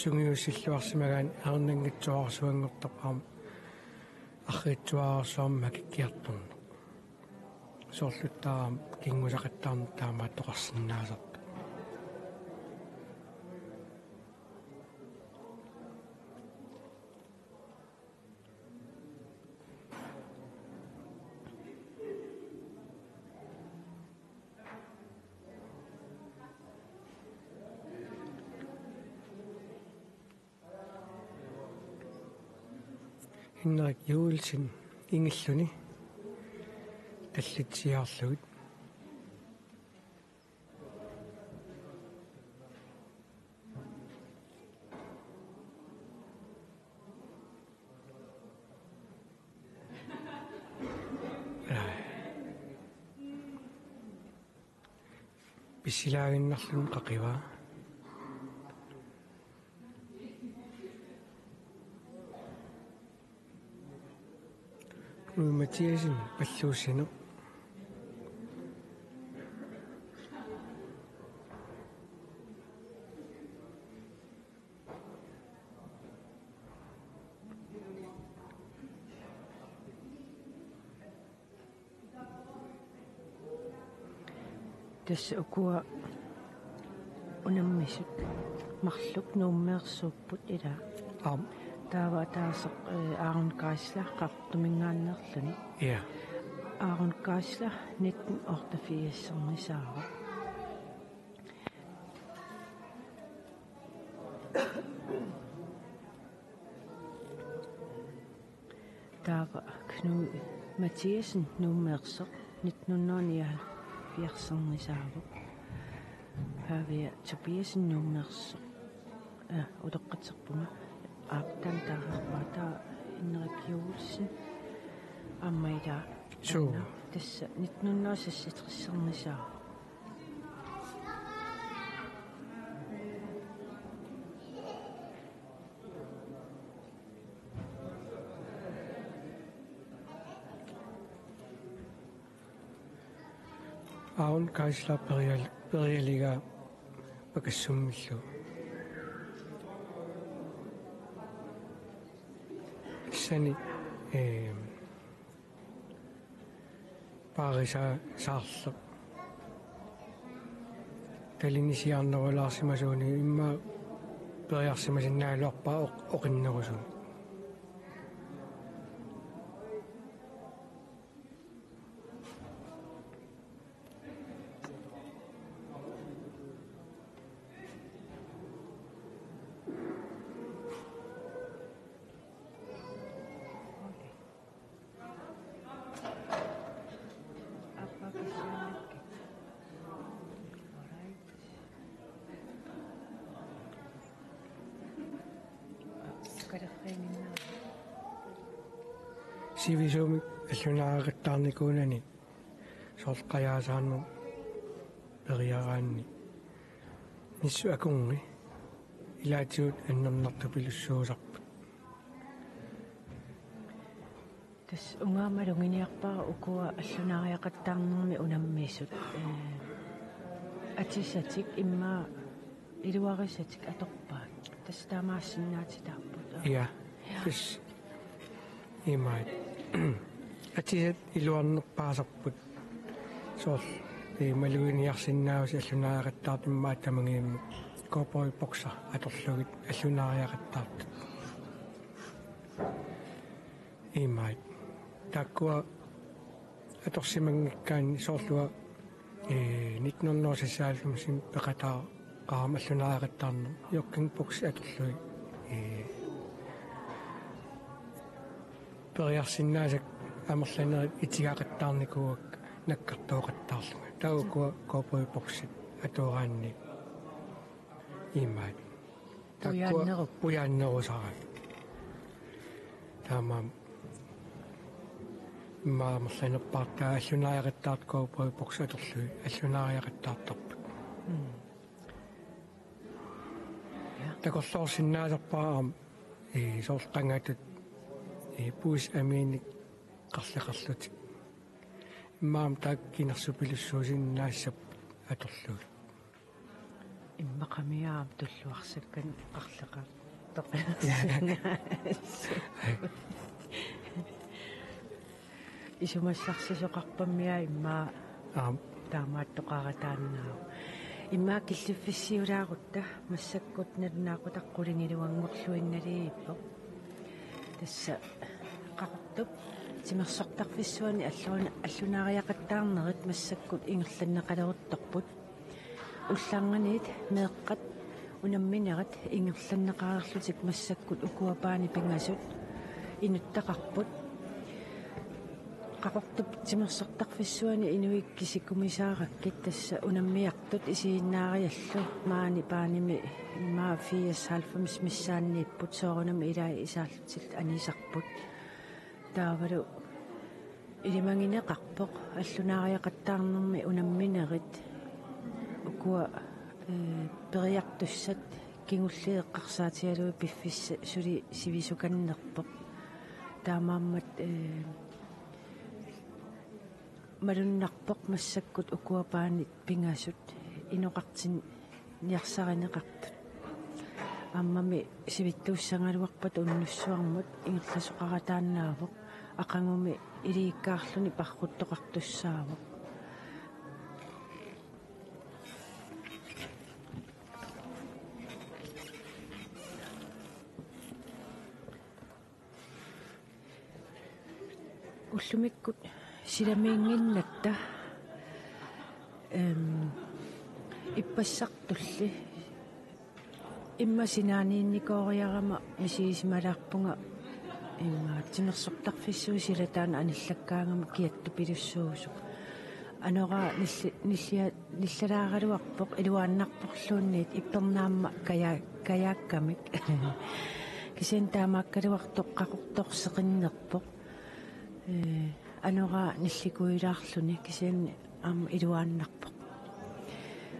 сунгиуссиллуарсимагаан арнангитсуарсуангортарпаама арритсуаарсуарма киккиарторна соорлуттаам кингусақаттаарна таама тоқарсинаасарпа иннерик юулсин ингиллуни таллитсиаарлугит писилаагиннарлун қақива Матиасин паллуусину тасса укуа унаммисут марлук нууммеерсууппут илаа таава таасеқ аарун каасла қартумингааннерлуни я аарун каасла 1984 таава Knud Mathiasen нууммеерсеқ 1989 Havia Tobiasen нууммеерсеқ удеққатсерпунга аптан таарпата Henrik Juulsen аммайда тасса 1963 аун кайсла периалига пакассуммиллу сани париса саарлу талинисиарнерулаарсимасууни имма периарсимасиннаалуарпаа оқиннерусун сивисуми аллунаарагаттаарникуунани соорқаяасаанну периараанни ниссу акунги илаатиут аннернарту пилуссуусарпут тас унгаамалунгиниарпара укуа аллунаариақаттаарнерми унаммиссут атисатик имма илуарисатик аторпаат тас таамаассиннаатитаарпут я тас имай атисат илуарнерпаасарпут соорл малугиниарсиннааси аллунаариақаттаартиммаат тамангиимму копой бокса аторлугит аллунаариақаттаартут имай таккуа аторсимангиккаани соорлуа 1960-сим пекатаа qaam аллунаариақаттаарнер йоккин бокс аторлуги периарсиннаасак амерланерит итигаақаттаарникуак наккартооқаттаарлуга тауукуа копой боксит атуораанни имай таккуа пуяаннерусара таамаам маамерланерпаартаа аллунаариақаттаарт копой бокс аторлуги аллунаариақаттаартарпут такорлоорсиннаасарпаам соорқангаатут пуис аминик қарлеқарлутик иммаам тааккинерсупилуссуусиннаассап аторлуги иммақамиаам туллуарсаккан қарлеқар исумассарсисоқарпаммиа иммаа таамааттоқаратааннаау иммаа киллуффиссиулаагутта массаккут налнаақутаққулингилуангорлуинналииппо тасса қақортуп тимерсортарфиссуани аллунаариақаттаарнерит массаккут ингерланнеқалерутторпут уллаарнганиит меэққат унамминерат ингерланнеқарерлутик массаккут укуапаани пингасут инуттақарпут qaqortup timersortarfissuani inuikkisikumисаараккит тасса унаммиартут исииннаариаллу маани пааними имаа 94 миссааннииппут соорунами илаа исааллутил анисарпут таавалу илимангинеқарпоқ аллунаариақаттаарнерми унамминерит укуа периартуссат кингуллиеққарсаатиалуи пиффисса сули сивисуканнерпоқ таамааммат малуннарпоқ массаккут укуапаанит пингасут иноқартин ниарсаринеқартут аммами сивиттууссангалуарпат уннуссуармут ингерласоқаратааннаавоқ ақангуми илииккаарлуни парруттоқартуссаавоқ уллумиккут силамиингиннатта иппассартулли имма синааниинникоориарама мисиисималаарпунга имма тимерсортарфиссуу силатаана аниллаккаангама киатту пилуссуусу анора ниллалаагалуарпоқ илуааннарпорлуунниит иппернаамма каяаккамик кисен таамааккалуартоқ қақорторсеқиннерпоқ анора нилликуилаарлуни кисианни аама илуааннарпоқ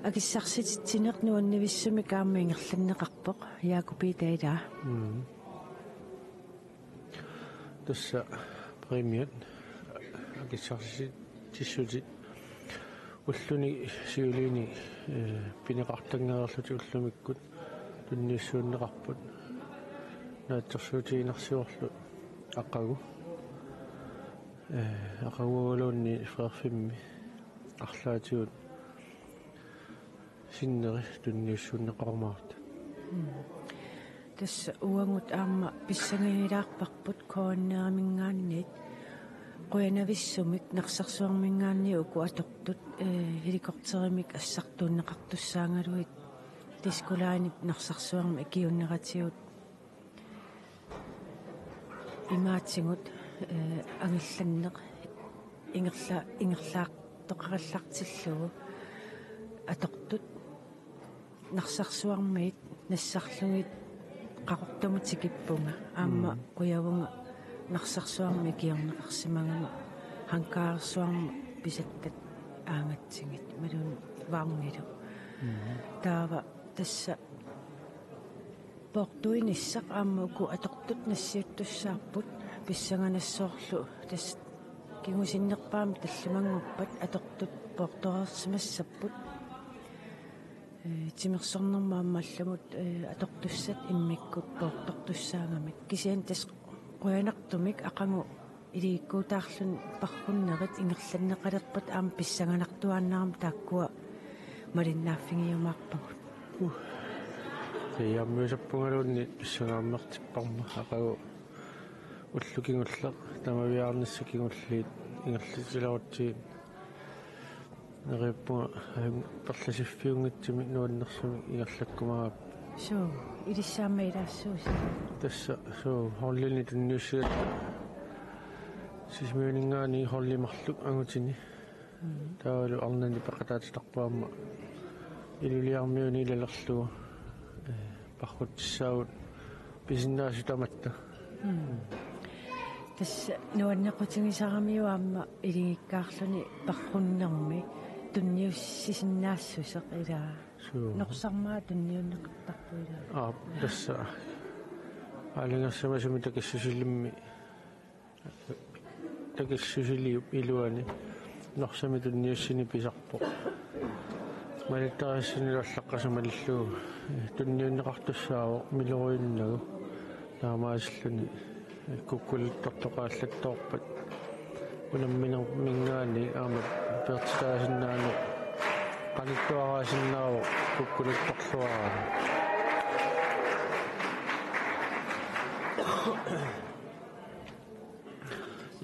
акиссарсититсинеқ нуаннивиссуми каама ингерланнеқарпоқ яакупитаилаа тасса премиат акиссарситиссути уллуни сиулини пинеқартангерерлути уллумиккут тунниуссууннеқарпут наатсерсуутигинарсиорлу ақагу ақагуалуунни фреерфимми арлаатиут синнери тунниуссууннеқармаарт тасса уангут аама писсангилаарпарпут коаннерамингаанниит quyanavissumik narsarsuarmingaanni uku atortut helikopterimik assartuunneqartussaangaluit tiskulaanip narsarsuarmi akiunneratigut imaatingut angillanneq ingerlaaqtoqarallartillugu atortut narsarsuarmiit nassarlugit qaqortamutikipunga aamma quyavunga narsarsuarmi kiorneqarsimangama hankaarsuarma pisattat aangatsingit malun vaarngilu taava tassa portuinissaq aammuku atortut nassiuttussaarput pissanganassoorlu tass kingusinnerpaami tallimanguppat atortut portoreersimassapput timersornermaammallamut atortussat immikkut portortussaangamik kisian tas quyanartumik aqangu iliikkuutaarlun parrunnerit ingerlanneqalerpat aam pissanganartuaannaram taakkua malinnaaffingiumaarpagut яммуисаппунгалуунни писсангааммертиппарма ақагу уллукингуллеқ тамавиаарниссакингуллиит ингерлитиларутсиит нериппуга перласиффиунгитсими нуаннерсуми ингерлаккумаап суу илиссаама илаассууси тасса суу холлини тунниуссигатта сисмиунингаани холлимарлук агутини таалу арнани пақатаатитарпаама илулиармиуни илалерлугу паррутсаут писиннаасутаматта тасса нуаннеқутигисарамиуаама илигиккаарлуни парруннерми тунниуссисиннаассусеқ илаа норсармаа тунниуннеқартарпу илаа тасса алингерсамасуми такиссусилимми такиссусилиуп илуани норсами тунниуссини писарпо малиттаассинилаллаққасумалиллугу тунниуннеқартуссаавоқ милеруиннагу таамаасиллуни куккулиттортоқааллатторпат унамминермингаани аама пертитаасиннаани qaniktuaraasinnaaru kukkulittorluaraani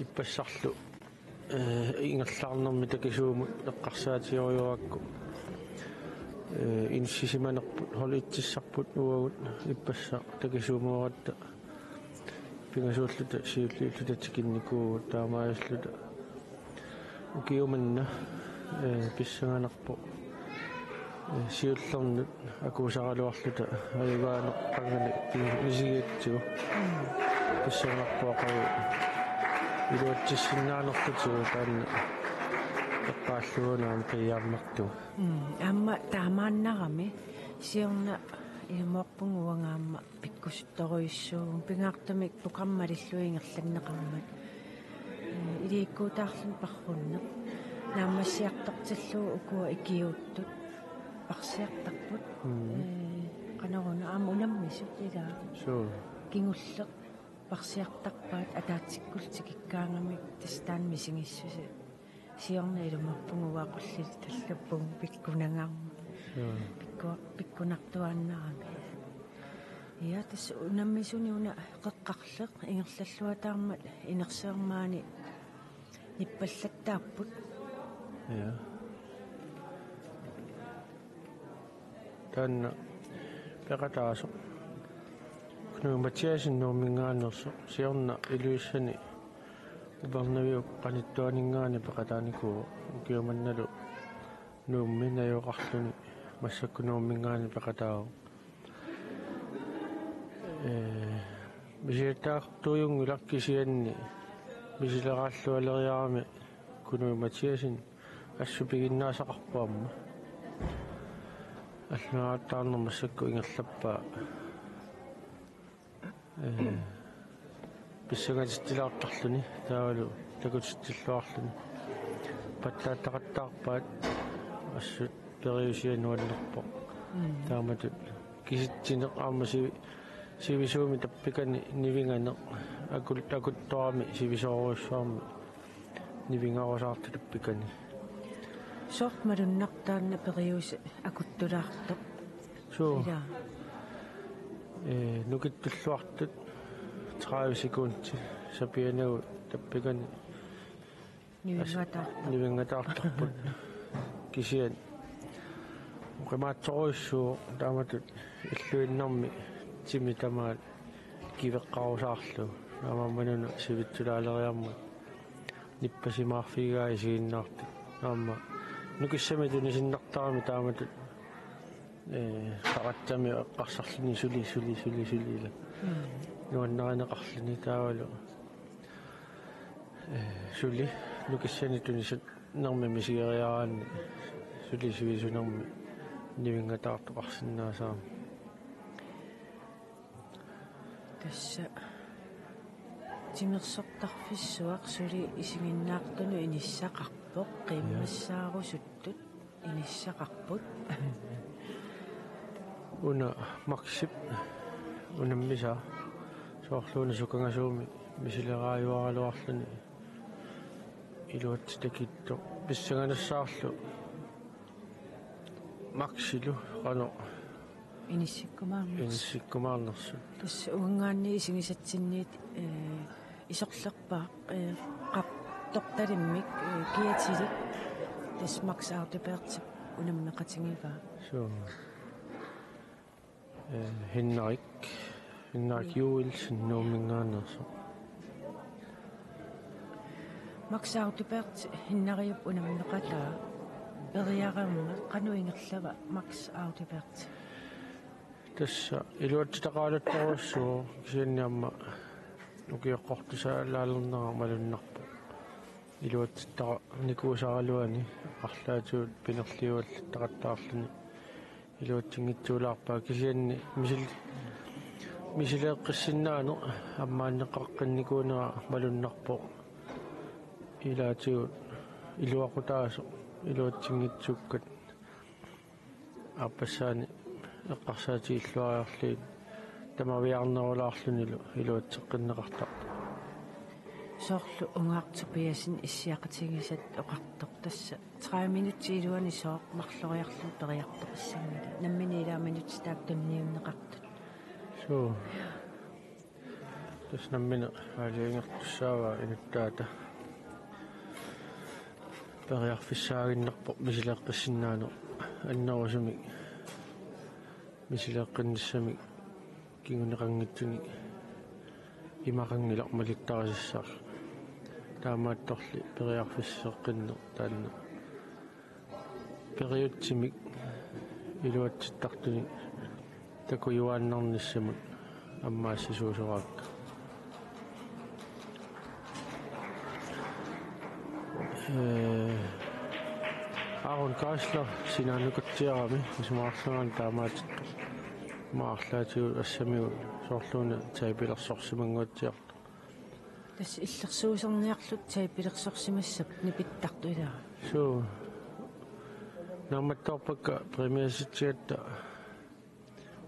иппассарлу ингерлаарнэрми такисуумут эққарсаатиориуакку инсисиманерпут холиитсиссарпут уагут иппасса такисуумуаратта пингасууллута сиуллиуллута тикинникуугут таамааллута укиуманна писсанганерпо сиуллернут акуусаралуарлута аюгаанеққангани исигиатсигу писсанганерпоақагу илуатсиссиннаанертутигу таанна эққааллуунаам пиааммарту аама таамааннарами сиорна имоорпунгуангаама пиккусутторуиссуу пингаартамик пукаммалиллуингерланнеқармат илииккуутаарлун паррунне наамассиартартиллуу укуа икиуттут парсиартарпут канаруна аама унаммисут илаа суу кингуллеқ парсиартарпаат атаатиккултикиккаангамик тастаан мисигиссуси сиорна илумарпунгуаақуллили таллаппун пиккунангаарма пиккунартуааннарами я тас унаммисуни уна қеққарлеқ ингерллаллуатаармат инерсеермаани ниппаллаттааппут я танна пекатаасо кну матиасин номингаанерсо сиорна илуиссани убарнавиу qaниттуанингаани пекатааникуу укиуманналу нуумминаюоқарлуни массаккунууммингаани пекатаау бисиаттаартуйунгуларкисианни бисилерааллуалериарами кунуи матиасин ассупигиннаасақарпаамма аллаатаарнер массакку ингерлаппаа писсагатистилаартарлуни таавалу такутиттиллуарлуни паттааттақаттаарпаат assut periusianuannerpo taamatut kisittineq aamma sivisuumi tappikani nivinganeq akuttoami sivisoruussuarmi nivingarusaartu tappikani sort malunnartaanna perius akuttulaartoq so nukittulluartut 30 sekundi sapianagu tappikani nivinngataartorput kisian qimaatsoriussuu taamatut illuinnarmi timi tamaat kiveqqarusaarlu naamammanunu sivitsulaалериармут nippasimaarfigaa isiginnaartut naamma nukissamituni sinnartarami taamatut qarattami eqqarsarluni suli nuannarineqarluni taavalu suli nukissanituni nermi misigeriaraanni suli sivisunermi nivingataartoqarsinnaasaami tassa timersortarfissuaq suli isiginnaartunu inissaqarpoq qimmassaarussuttut inissaqarput una maksip unammisa soorluuna sukangasuumi misileraayuaraluarluni iluatsitakitto pissanganassaarlu maksilu qano inissikkumaarnersu tassa uangaanni isingisatsinniit isorlerpaa qatortalimmik kiatilik tas maksaartupeertip unammeqatingigaa so Henrik Juelsen nuumingaannersu maksaartupeert hinnariup unammeqataa periaramma qanuingerlava max aartupeert tassa iluatsitaqaalattorussuu kisianniamma ukiaqqortusaallaalernera malunnarpu iluatsittaqa nikuusaaraluani арлаатуут пинерлиуаллат тақаттаарлуни илуатсингитсуулаарпаа кисианни мисилеэққиссиннаано аммааннеққаққинникуунера малуннарпо илаатиут илуақутаасо илуатсингитсуккат аппассаани эққарсаати иллуариарлиит тамавиарнерулаарлунилу илуатсеққиннеқартар soorlu ungaartupiasin issiaqatigисат oqartoq tassa 30 minuttiiluani sooq marloriarlu periartoqissangila nammini ila minutti taaktunniunneqartut so tas nammina aaliingertussaava inuttaata periarfissaaginnerpo misileqqissinnaanu annerusumi misileqqinissami kinguneqanngitsuni imaqanngilaq malittarisissaar таамаатторли периарфиссеққинне таанна периутсимик илуатситтартуни такуюааннарниссамут аммаассисуусораакка Aaron Kassler синаанукатсиарами исмаарлунгаан таамаатитто маарлаатиу ассамиу соорлууна таипилерсорсимангуатсиар тас иллерсуусерниарлут таипилерсорсимассап нипиттарту илаа so наматтарпакка премиаситсиатта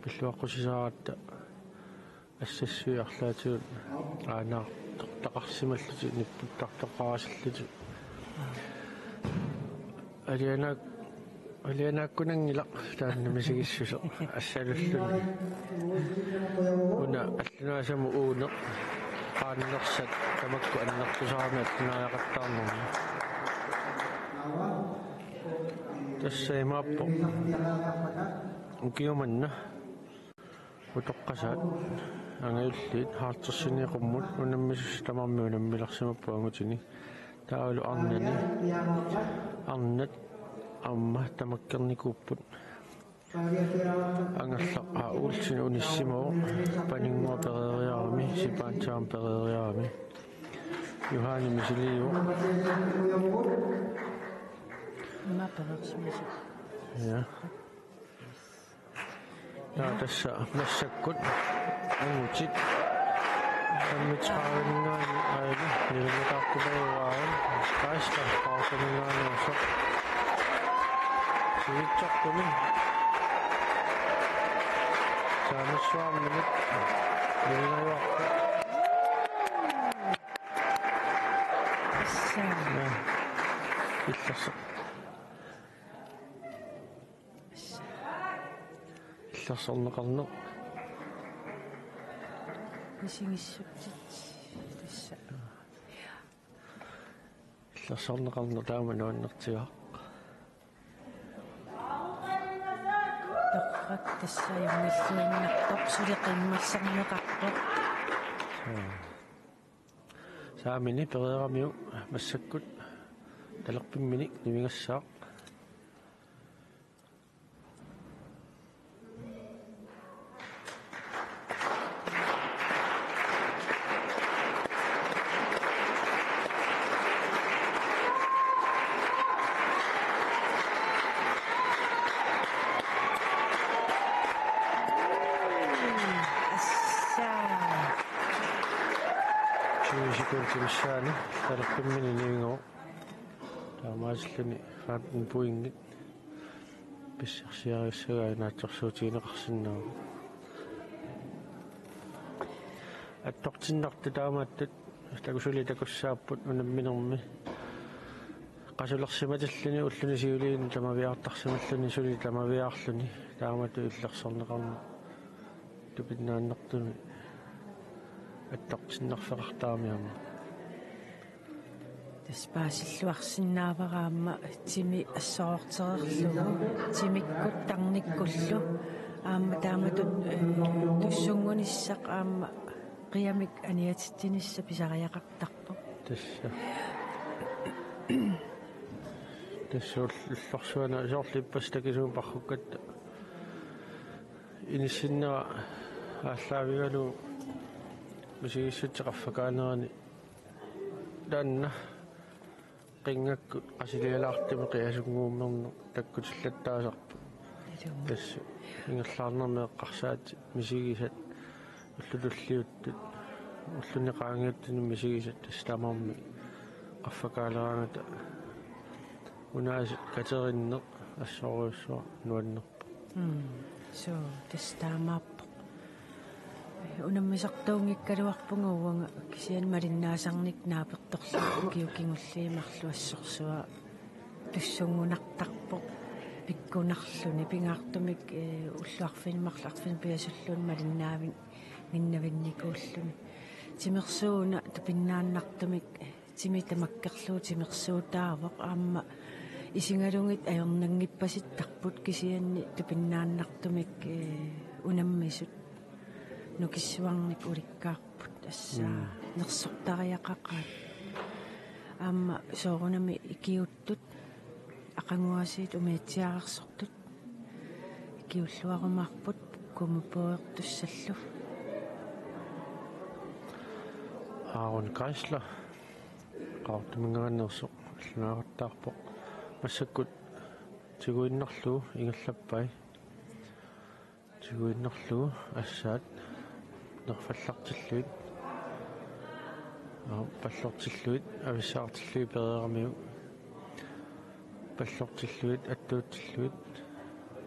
пиллуаққусисааратта ассассуиарлаатиут аанаа тақарсималлути ниппуттартоқарасиллути алианааккунангила тааннамисигиссусо ассалуллуни уна аллунаасаму ууне qaannerсат тамакку аннертусаарми аллунааяқаттаарнерми тассаимааппо укиуманна утоққасаат ангиуллиит хаартэрсиниқуммут унаммисус тамарми унаммиларсимаппу ангутини таалу арнат амма тамаккерникууппут ангаллақ уулсин униссимоо панингуа перериарами сипаанчаам перериарами юхани мисилиу мапперсимису я тасса массаккут ангутит саммитсаарингаани аали нилматааққулеруаа каиста паусамингаанерсо Sivitsortumi. Saanussuarminut. Ningayuarpu. Assaan. Illarsorneqarneq. Nisingissutsit tassa. Illarsorneqarneq taama nuannertiga. Toqrat tassa yumilluinnartoq suliqimmassarneqartoq. Saamini pereeramiu massakkut talerpimmini nimingassaaq. Timissani talerpimmini nimingo taamaaslluni faatun puingit pissarsiariussugaa naatsorsuutigineqarsinnaagu attortinnartu taamaattut takusuli takussaapput unamminermi qasulersimatalluni ulluni siuliin tamaviartarsimalluni suli tamaviaarluni taamatu illersorneqarni tupinnaannertumi attortinnarfeqartaamiamma таспаасиллуарсинаавараама тими ассоортерерлугу тимиккут тарниккуллу аама тааматут туссунгуниссақ аама қиамик аниатиттинисса писариақартарпо тасса уллорсуана соорлиппас такисуун парруккатта иниссиннера ааллаавигалу мисигиссутеқарфакаанерани таанна qingakku qasilialaartimi qiasuguummerner takkutillаттаасарпу тасса ингерлаарнермеэққарсаати мисигисат уллутуллиуттут уллунеқаангиуттини мисигисат тастамарми qaffakaaleраангата унаасит катеринне ассориуссуа нуаннерпу so тастаамааппо унаммисартуунгиккалуарпунга уанга кисиан малиннаасарник наапертерлу киукингуллиимарлу ассорсуа туссунгунартарпо пиккунарлуни пингаартумик уллуарфинимарлу арфин пиасуллуун малиннаавин миннавинникууллуни тимерсууна тупиннааннартумик тими тамаккерлуу тимерсуутаавоқ аама исингалунгит аёрнангиппаситтарпут кисианни тупиннааннартумик унаммисут нукиссуарник уликкаарпут ассаа нерсортариақақаат аама соорунами икиуттут ақангуасиит умиатсиаарсортут икиуллуарумаарпут кумупуертуссаллу Aaron Geisler qaartumingaannersoq аллунаагаттаарпоq массаккут тигуиннерлуу ингерлаппай тигуиннерлуу ассаат нерфаллартиллуит паллортиллуит ависсаартиллуи переерамиу паллортиллуит аттуутиллуит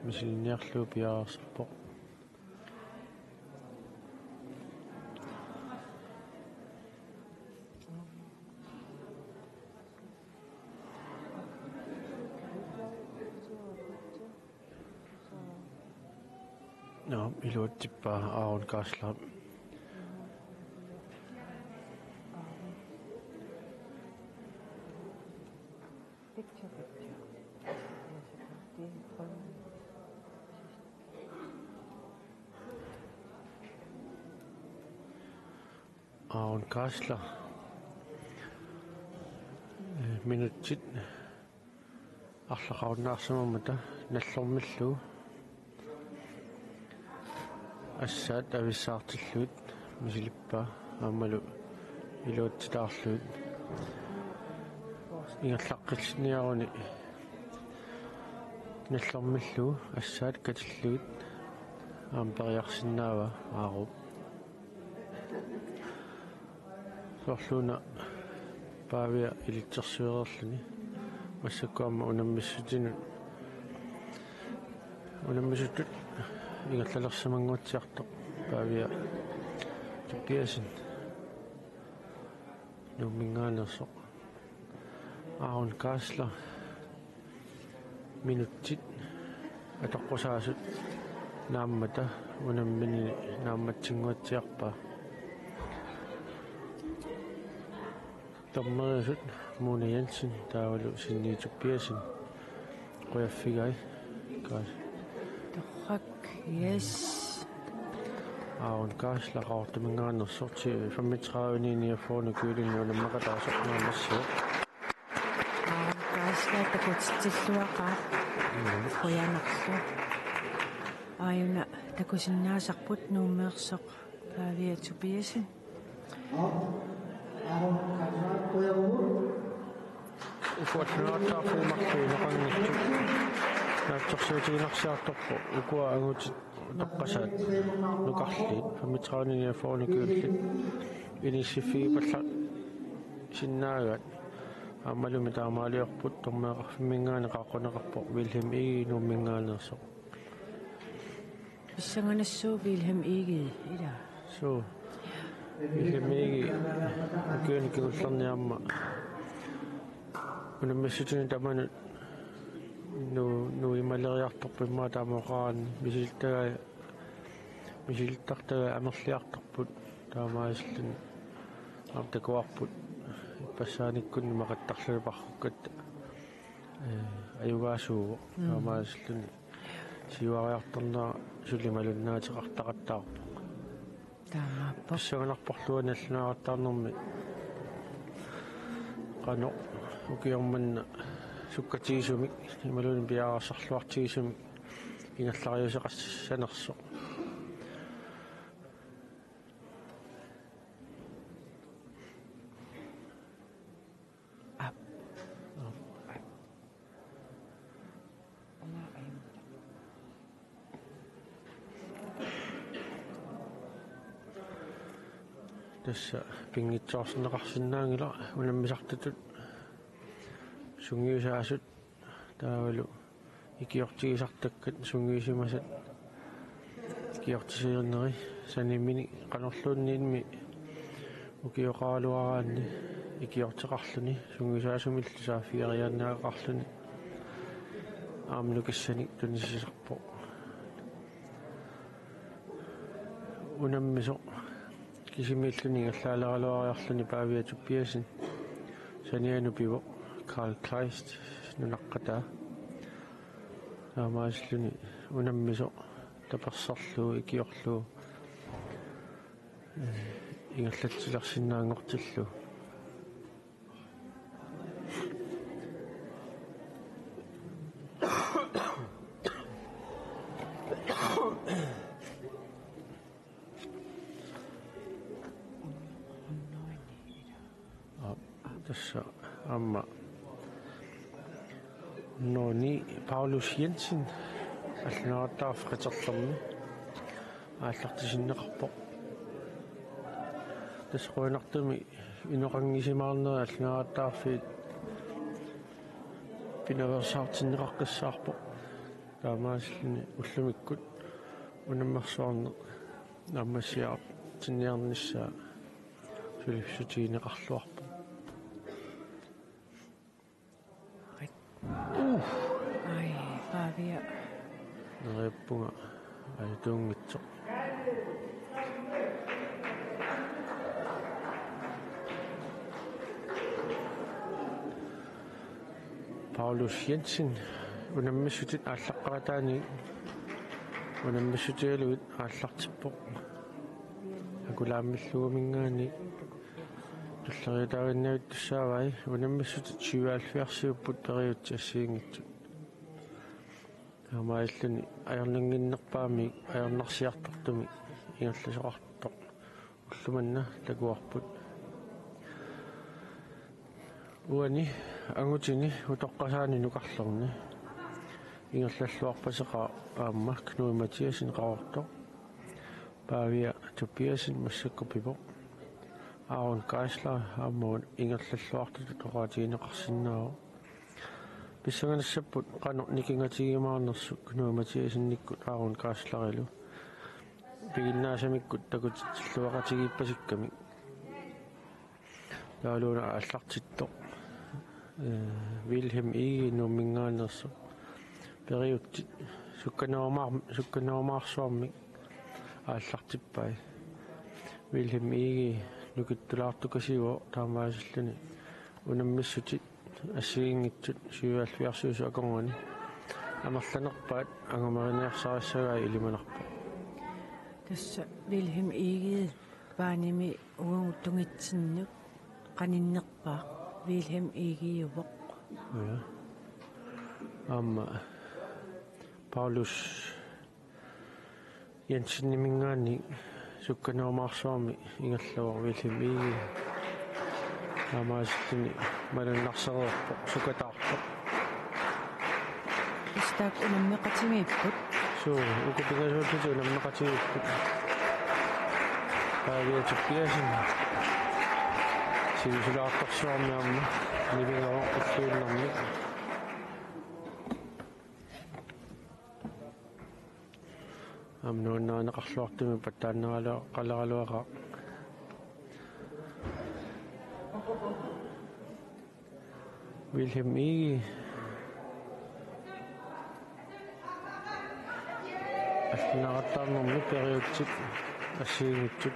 мисилниарлуу пиаарсарпоq No, iluuttipaa Aaron Geisler. Aaron Geisler. Minutsit арлақарунаарсамамата наллормиллуу ассаат ависсаартиллуит мисилиппаа аамалу илуутситаарлуит ингерлаққилсиниаруни наллормиллуу ассаат катиллуит аам периарсинаава ааруп сорлуна паавиа илитсерсуерерлуни массаккуама унаммиссутину унаммисуттут ингерлалерсамангуатсиартоq паавиа туппиасин нуммингаанерсоq Aaron Kassler минуттит атоққусаасут нааммата унаммини наамматсингуатсиарпаа таммерисут Mona Jensen таавалу синниитуппиасин қуяффигай каас Torrak, yes. Aaron Kassler qaortumingaanерсорти 35-9 кюлинни унаммақатаасоқнаамассиу Kaasla takutitsilluaqaa. Qoyanarlu. Ayuna takusinnaasarput nuummeersoq paaviatupiasin. укуатнуартаарфуумарфуинеқангитту наатсорсуутигинарсиарторпо укуа агутит тоққасаат нукарлит 35-9 кюллит инисиффигипалла синнаагат аммалуми таамаалиорпут тормеэқарфиммингаани қааққунеқарпо Wilhelm Igi нууммингаанерсоқ Исsanganassu Wilhelm Igi ила. so Wilhelm Igi укиуникигуллерниарма унаммиссутини таману ну ималериарторпиммаа таамоқараан мисилтартага амерлиарторпут таамаасиллани артакуарпут пассааниккунни мақаттарлупарруккат аюгаасуу таамаасиллани сиуариарторнаа сулималуннаатеқартақаттаарпо Таамааппо. пассаганарпорлуани аллунааратаарнэрми qano ukiormanna sukkatiisumik imaluni piararsarluartigisumik inallariuseqassanersoq tässä pingitsoorsineqarsinnaangila unammisartutut sungiusaasut taavalu ikiortigisartakkat sungiusimasat ikiortisierneri sanimmini qanorluunniinmi ukioqaaluaraanni ikiorteqarluni sungiusaasumillu saafieriannaaqarluni aamnukissani tunisisarpo unammisoq кисимииллуни галлаалералуариарлуни паавиатуппиасин санианупиво Karl Kleist нунаққатаа аамааслуни унаммисо таперсарлуу икиорлуу ингаллатсиларсинаангортиллу tässä amma noni Paulus Jensen аллунааратааффеқатерлэрми ааллартисиннеқарпо тасқуинартуми иноқангисимаарнера аллунааратааффиит пинаверсаартиннеқаққиссаарпо таамааслуни уллумиккут унаммерсуарне наммассиар тинниарниссаа сулифсутигинеқарлуарпо Ai, paavia. Nerippunga ajatuungitsoq Paulus Jensen unammissutit ааllaqqarataani unammissuteeluit aallartippoq akulaamillugumingaani tulleriutaaginnaavit tussaavai unammissutit siuaalfiarsiupput periutsiassiingitsu таамаиллуни аернангиннерпаами аернарсиарторtumi ингерласоқартоқ уллуманна такуарпут уани ангутини утоққасаани нукарлерни ингерлаллуарпасеқа аамма Knud Mathiasen qaortoq паавиа туппиасин массаккупипо Aaron Kassler ааммуун ингерлаллуартут тоқаатигинеқарсиннааву писсаганассаппут qanu nikingatigimaarnersuk kunuumatiisinnikkut aarun kaaslarilu пигиннаасамиккут такутиллуақатигиппасикками таалуна аллартитто Wilhelm Ige нуммингаанерсо периуттит сукканеормаарсуарми ааллартиппай Wilhelm Ige нукиттулаартукасиво таамаасиллуни унаммиссутит ассигингитсут сиуаллиарсуусу аконгани амерланерпаат ангамариниарсарассагаа илиманарпа тасса Wilhelm Ige пааними угунгуттунгитсиннук qaninnерпаа Wilhelm Ige ювоқ ja amma Paulus Jensen nimingaani sukkaneormaarsuarmi ingalluar Wilhelm Ige таамаасиллуни малуннарсареерпо сукатаарпо истаак унаммеқатигииппут суу укупигасуутуту унаммеқатигииппут паавиатуппиасин силисулаартарсуармиарма нивигао иллууннарми амнууннаанеқарлуартуми паттааннералуа қаларалуаqa Wilhelm Ige аллинараттаарнэрми периутсит ассигингитсут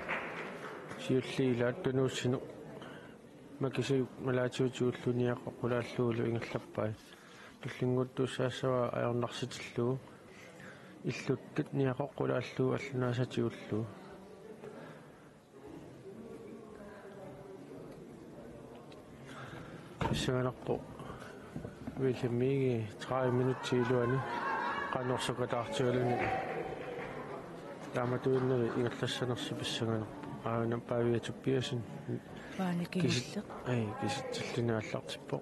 сиуллиилаат тунууссину макисиу малаатиутиуллуниақо qulaallуулу ингерлаппай туллингуттуссаассава аернарситиллуу иллуттут ниақо qulaalluu аллунаасатиуллуу иссаганарпо Wilhelm Ige 30 минуттиилуани qanорсукатаартигалуни тааматуиннери ингерлассанерси писсаганарпо аанам паавиатуппиасин пааникигиллеқ киситсиллунааллартиппо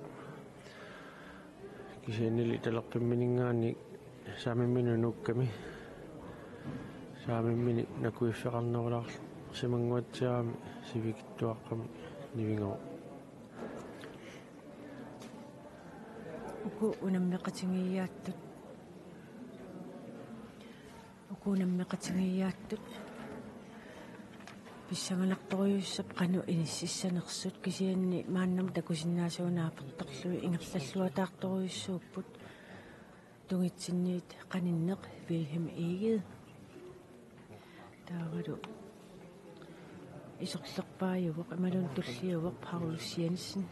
кисианили талерпимминингаани саамиммину нукками саамиммини накуиффеқарнерулаар симангуатсиарами сивикиттуаққами нивингоо уку унаммеқатигиааттут укунаммеқатигиааттут писсагаларторюуссап qaну иниссиссанерсут кисианни мааннам такусиннаасуунааперторлуи ингерллаллуатаарторюуссууппут тунгитсинниит qaninnеқ Wilhelm Ige таавалу исорлерпааювоқ ималун туллиувоқ Paulus Jensen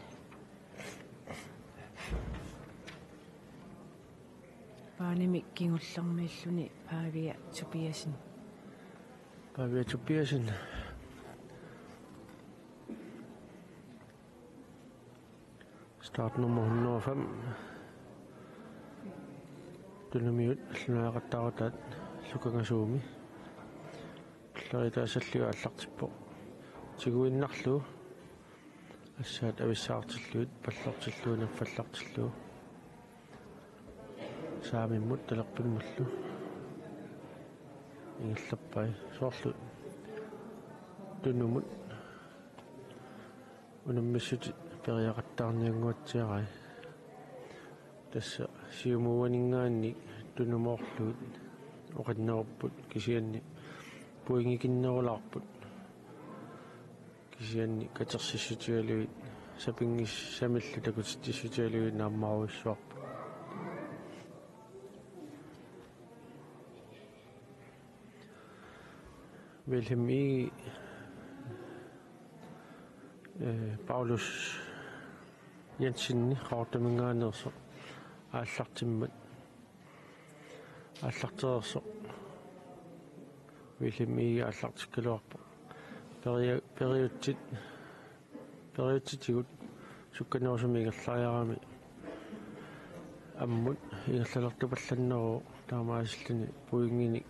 пааними кингуллэрмииллуни Pavia Tobiasen start nummer 105 Dynamiut allunaaqattarutat lukangasuumi llaritasallua allartippo tiguinnarlu assaat avissaartilluut pallartilluunaffallartillu saamimmut talerpimmullu ingallappai soorlu tunnumut unammissuti periaqattaarnianguatsiarai tassa siumuuaningaanni tunnumorluut oqanneruput kisianni puingikinnerularput kisianni katersissutialuit sapingis samillu takutissutialuit naammaruissuarput Wilhelm Ige Paulus Jensen qaartamingaanерсо ааллартиммат ааллартерерсо Wilhelm Ige ааллартиккалуарпо периутитигут сукканерусумигерлариарами аммут ингерлалертупалланнеру таамаасиллани пуингини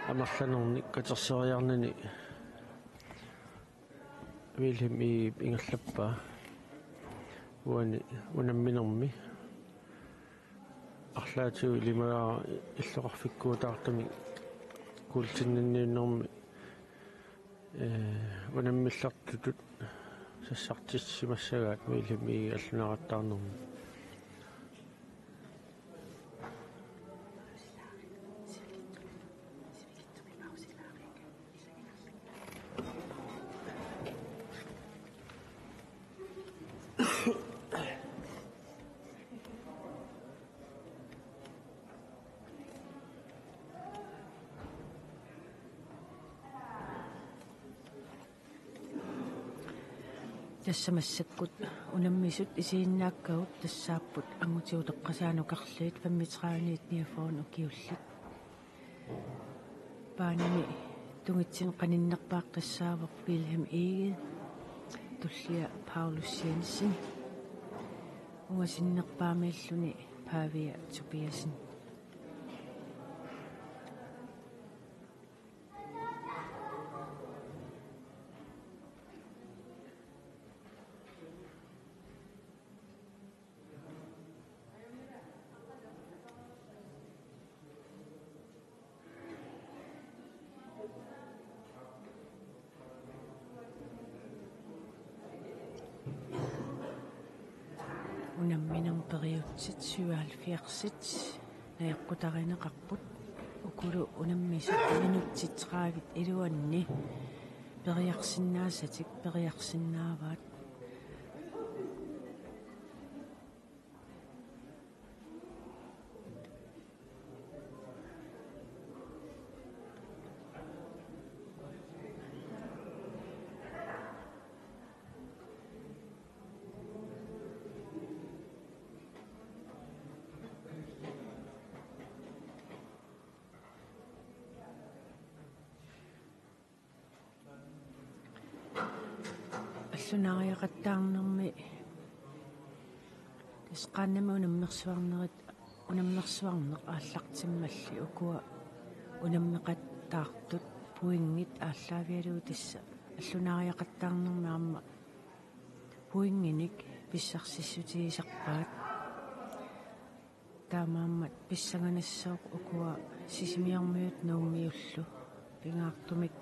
амерланерни катерсериарнани Wilhelm Ige ингерлаппаа уани унамминерми арлаатиу илимагаа иллоқарфиккуутаартами култиннинниуннерми унаммиллартутут сассартиссимассагаат Wilhelm Ige аллунаараттаарнерми тассамассаккут унаммисут исииннааккагут тассааппут ангутиутеққасаанукарлиит фаммитраавниит ниафоон укиуллит паанами тунгитсин қаниннерпаақ тассаавоқ Вилhelm Eged туллиа Paulus Jensen уасиннерпаамииллуни Pavia Tobiasen unamminang periutsit 77 naeqqutarineqarput ukulu unammisut minutsitraavit iluanni periarsinnaasatik periarsinnaavaat аллунаариақаттаарнэрми тасқааннама унаммерсуарнеқ ааллартиммалли укуа унаммеқаттаартут пуингит ааллаавиалуу тисса аллунаариақаттаарнэрми аама пуингиник писсарсиссутигисарпаат таамааммат писсаганассооқ укуа сисимиармиут наумиуллу пингаартумик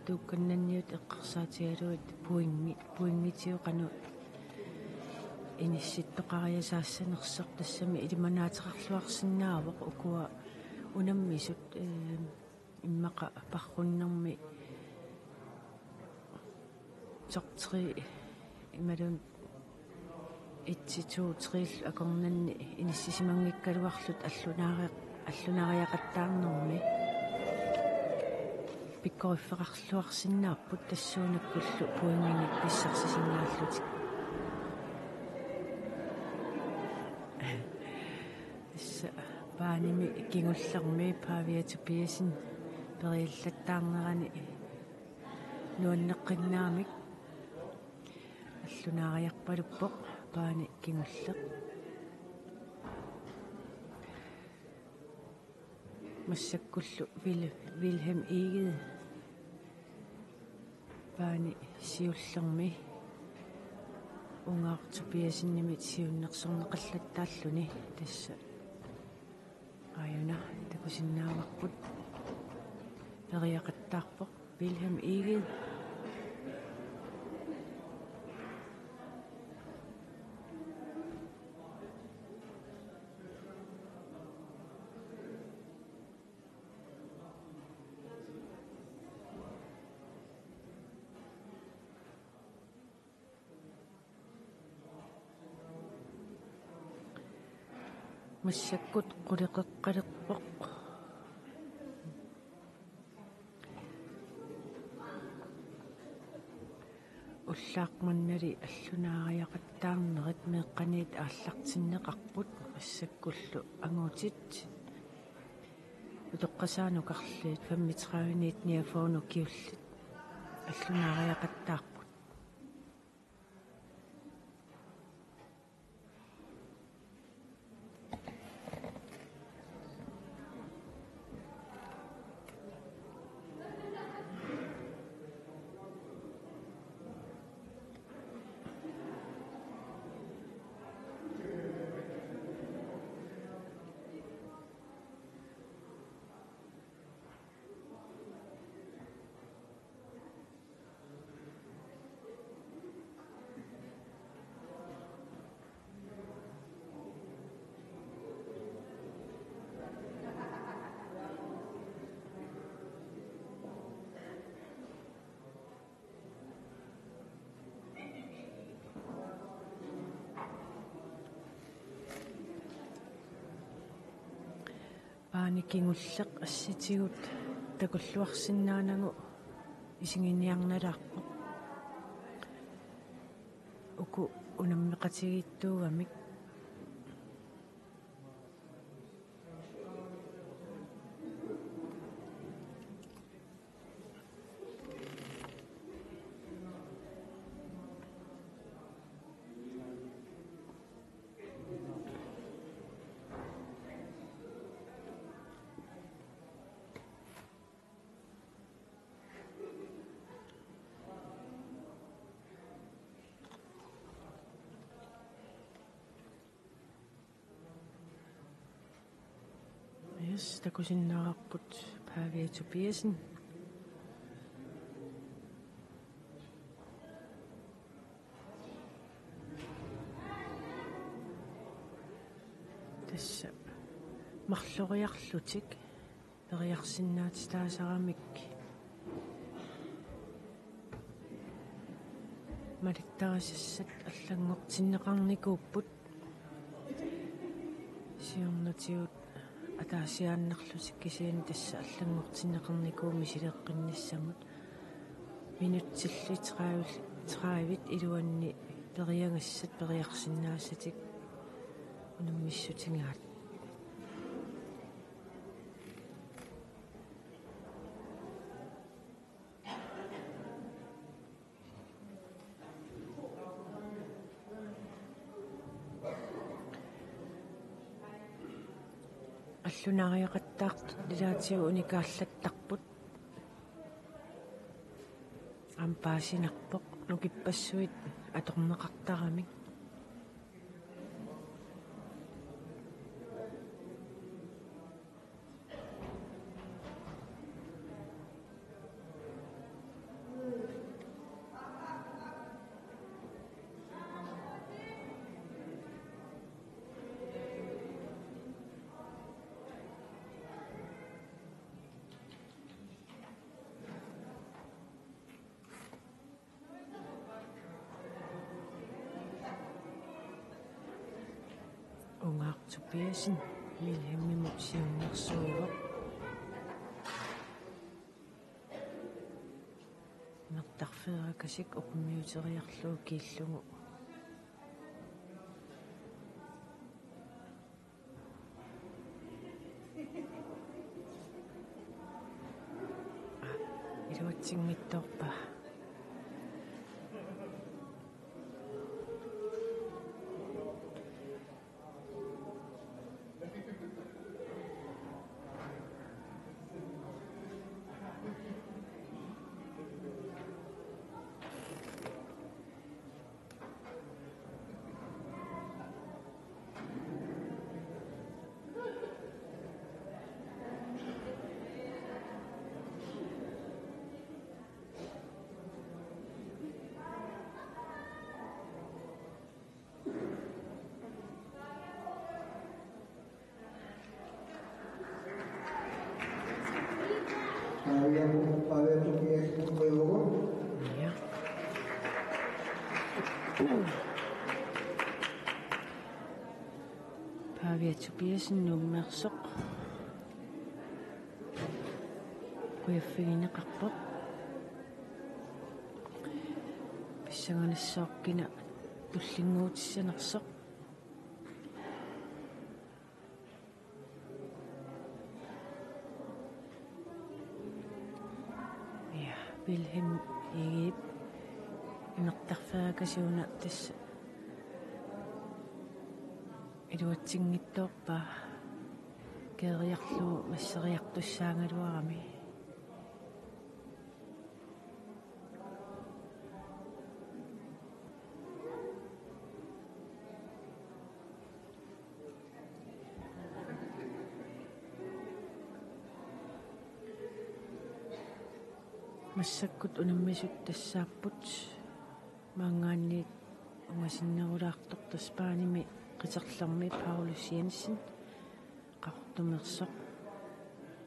туукканнанниут эққарсаатигалуит пуингитиу қану инисситтоқариасаассанерсеқ тассами илиманаатерарлуарсинаавоқ укуа унаммисут иммақа парруннэрми тортри ималун итситуутриил акорнанни иниссисимангиккалуарлут аллунаариақаттаарнэрми пиккориффеқарлуарсинааппут тассуунаккуллу пуингиник писсарсисиннааллутик исса пааними кингуллерми Pavia Tobiasen перииллаттаарнерани нуаннеққиннаамик аллунаариарпалуппоқ паани кингуллеқ массаккуллу Wilhelm Eged паани сиуллерми унгаар Tobiasenнимит сиуннерсорнеқаллаттааллуни тасса аюна такусиннааварпут периақаттаарпоқ Wilhelm Eged массаккут қулеқеққалерпоқ уллаақманнали аллунаариақаттаарнерит меэққаниит ааллартиннеқарпут массаккуллу ангутит утоққасаанукарлиит фаммитраавиниит ниафоону киуллит аллунаариақаттаарпут пааникингуллеқ асситигут такуллуарсинаанагу исигиниарналаарпоқ uku unammeqatigittuugamik yes takusinnaarput Pavia Tobiasen tassa mарлориарлутик периарсиннаатитаасарамик малиттарисассат аллангортиннеқарникууппут сиорнатиут атаасиааннарлусик кисиани тасса аллангортиннеқарникууми силеққинниссамут минутсилли траавит илуанни периангассат периарсиннаассатик унаммиссутингаат аллунариақаттаартут лилаатиу уникааллаттарпут ампаасинарпоқ нукиппассуит аторнеқартарамик ungaartupiasin milhammimut siunnersuuvoq nertarfeerakasik upmiuteriarluu kiillugu iluatsingmittorpa Pavia Tobiasen Røver. ja Pavia Tobiasen nummersoq kuiaffigineqarpoq pissanganassaoqqina tullinguutissanersoq ja Wilhelm Egeep inertarfaakasiuna tassa iluatsingittoorpa keeriarluu masseriartussaangaluarami массаккут унаммисут тассааппут маангаанниит унgasиннерулаартор таспааними qiterlermi Paulus Jensen qaqtumersoq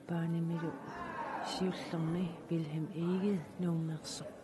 paanimilu siullermi Wilhelm Eged nuummersoq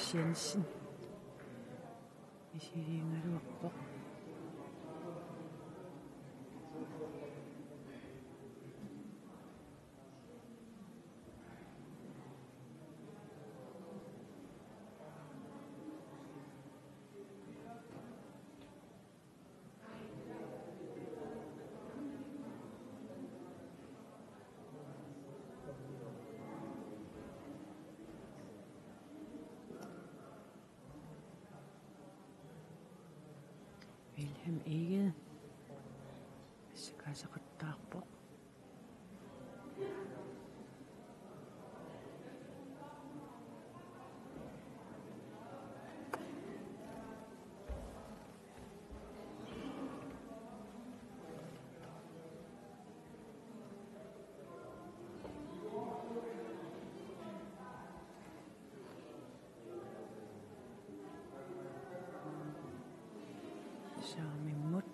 Paulus Jensen. Isiliingaluarpoq. Wilhelm Egede. Sikasaqattaarpoq. Saamimmut.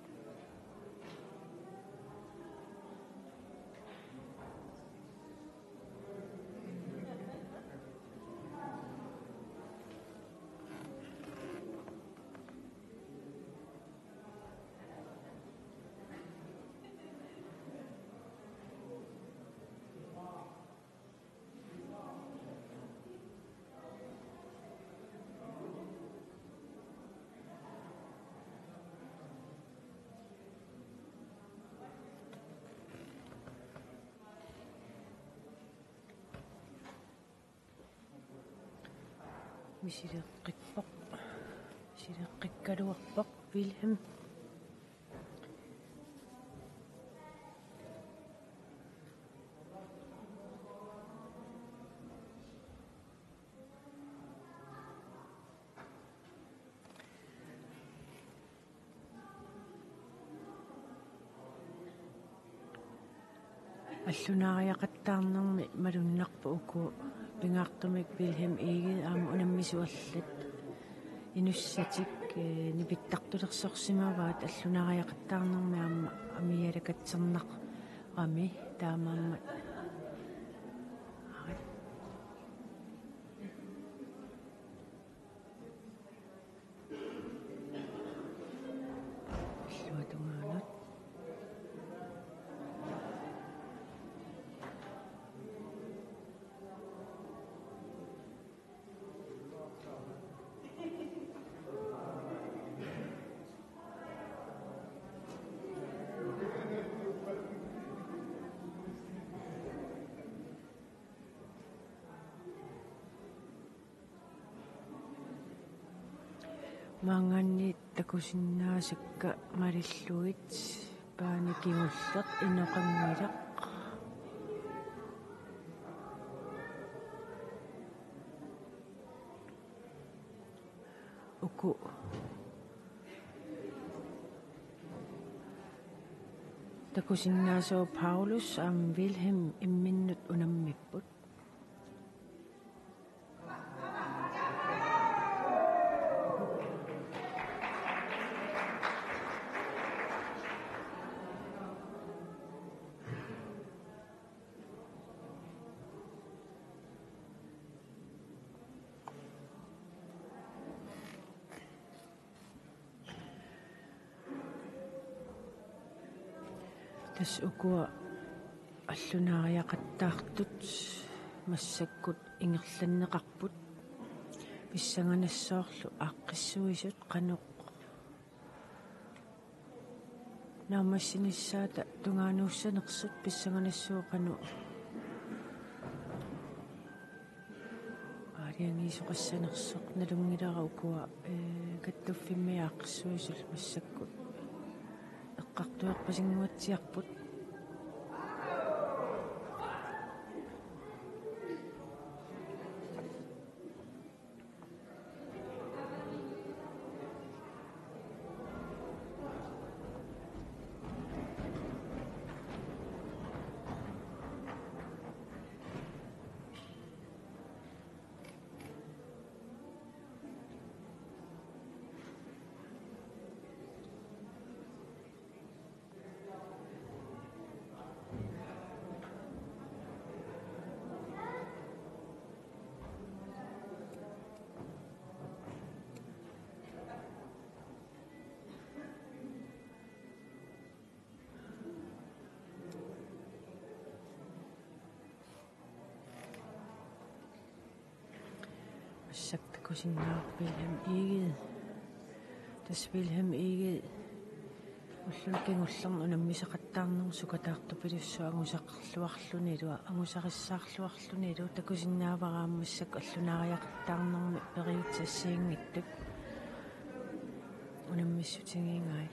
Misiliqqippoq. Misiliqqikkaluarpoq Wilhelm. Аллунариақаттаарнэрми малуннарпу уку пингаартумик Wilhelm Egede аама унаммисуаллат инуссатик нипиттартулерсорсимаваат аллунариақаттаарнэрми аама амиалакатсернақ ами таамаама аллуатунгаанут Manganni takusinnaasakka marilluit paanikingulleq inoqanngilaq uku takusinnaasoo Paulus Wilhelm imminnut unammipput tas ukua аллунариақаттаартут массаккут ингерланнеқарпут писсанганассоорлу ааққиссуисут қанеқ наамассиниссаата тунгаанууссанерсут писсанганассуу қану ариангиисоқассанерсоқ налунгилара укуа каттуффимми ааққиссуисул массаккут эққартуерпасингуатсиарпут sagt kusinnaar Wilhelm Eged. Tas Wilhelm Eged. Уллункингуллерну унаммисақаттаарнер сукатаартупилуссу агусаққарлуарлунилуа агусақиссаарлуарлунилу такусиннааварааммассак аллунаариақаттаарнерми периутсассиингиттут унаммиссутингингай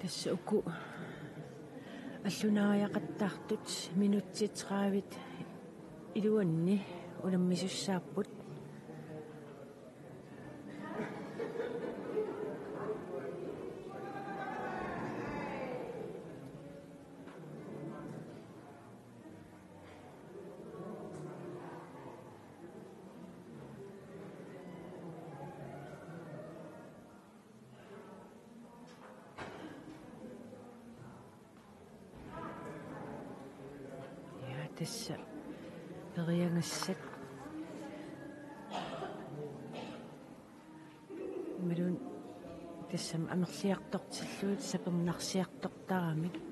Tässä uku allunaaриақаттаартут минутситраавит илуанни унаммисуссааппут tässä periangassat milun tässä amerliartortilluut sapernarsiartortaramik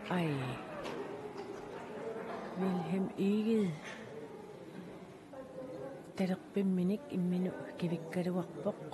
Ai Wilhelm Eged talerpimminik imminu kivikkaluarpoq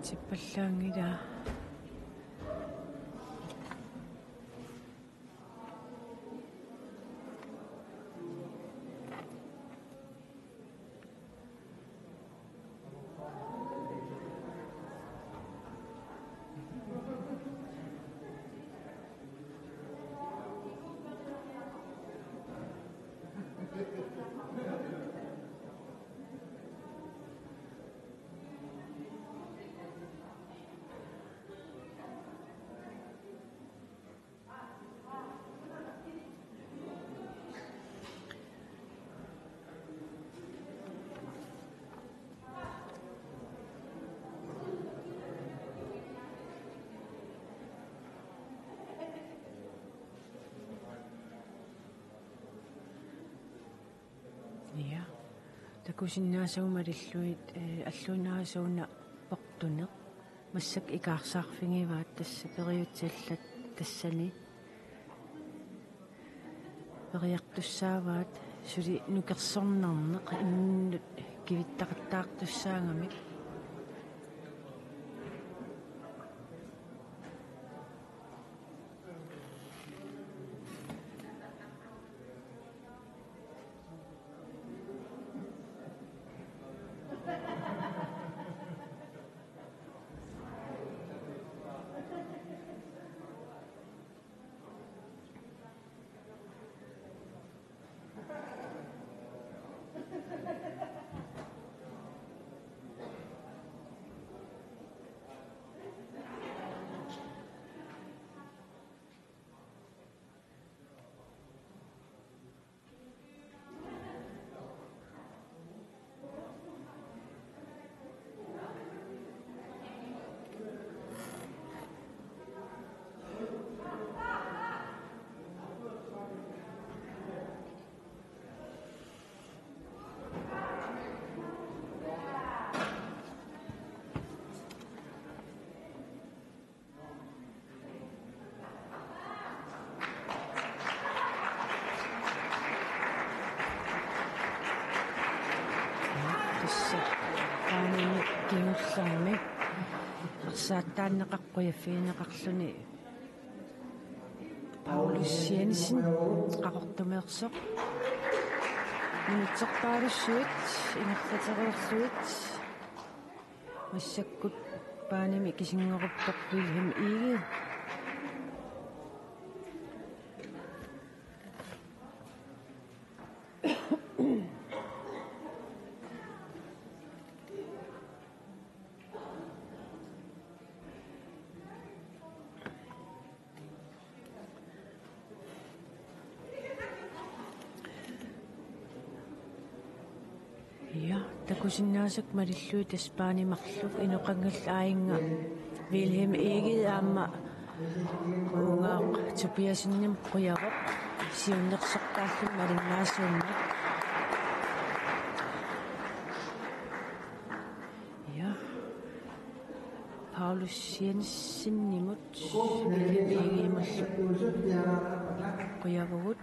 Tippallangira. Ja. Takusinnaasaumalilluit аллунаасууна портунеq массак икаарсаарфигиваат тасса периутсиаллат тассани периартуссааваат сули нукерсорнарнеq иннут кивиттақаттаартуссаангамик таанини кингуллэрми арсааттааннеқарпуяффиинеқарлүни Paulus Jensen qaqortumeersoq минутсерпаалуссуит ингерлатериерлуит массаккут пааними кисингоруппоқ Wilhelm Eged Ja, takusinnaasuk malilluit Espaanimarluk inoqangallaayinga Wilhelm Eged aamma ungaaq Tobiasinnim quyaroq siunnersortaallum malinnaasuunna ja Paulus Jensen nimut Wilhelm Eged imalluk quyarugut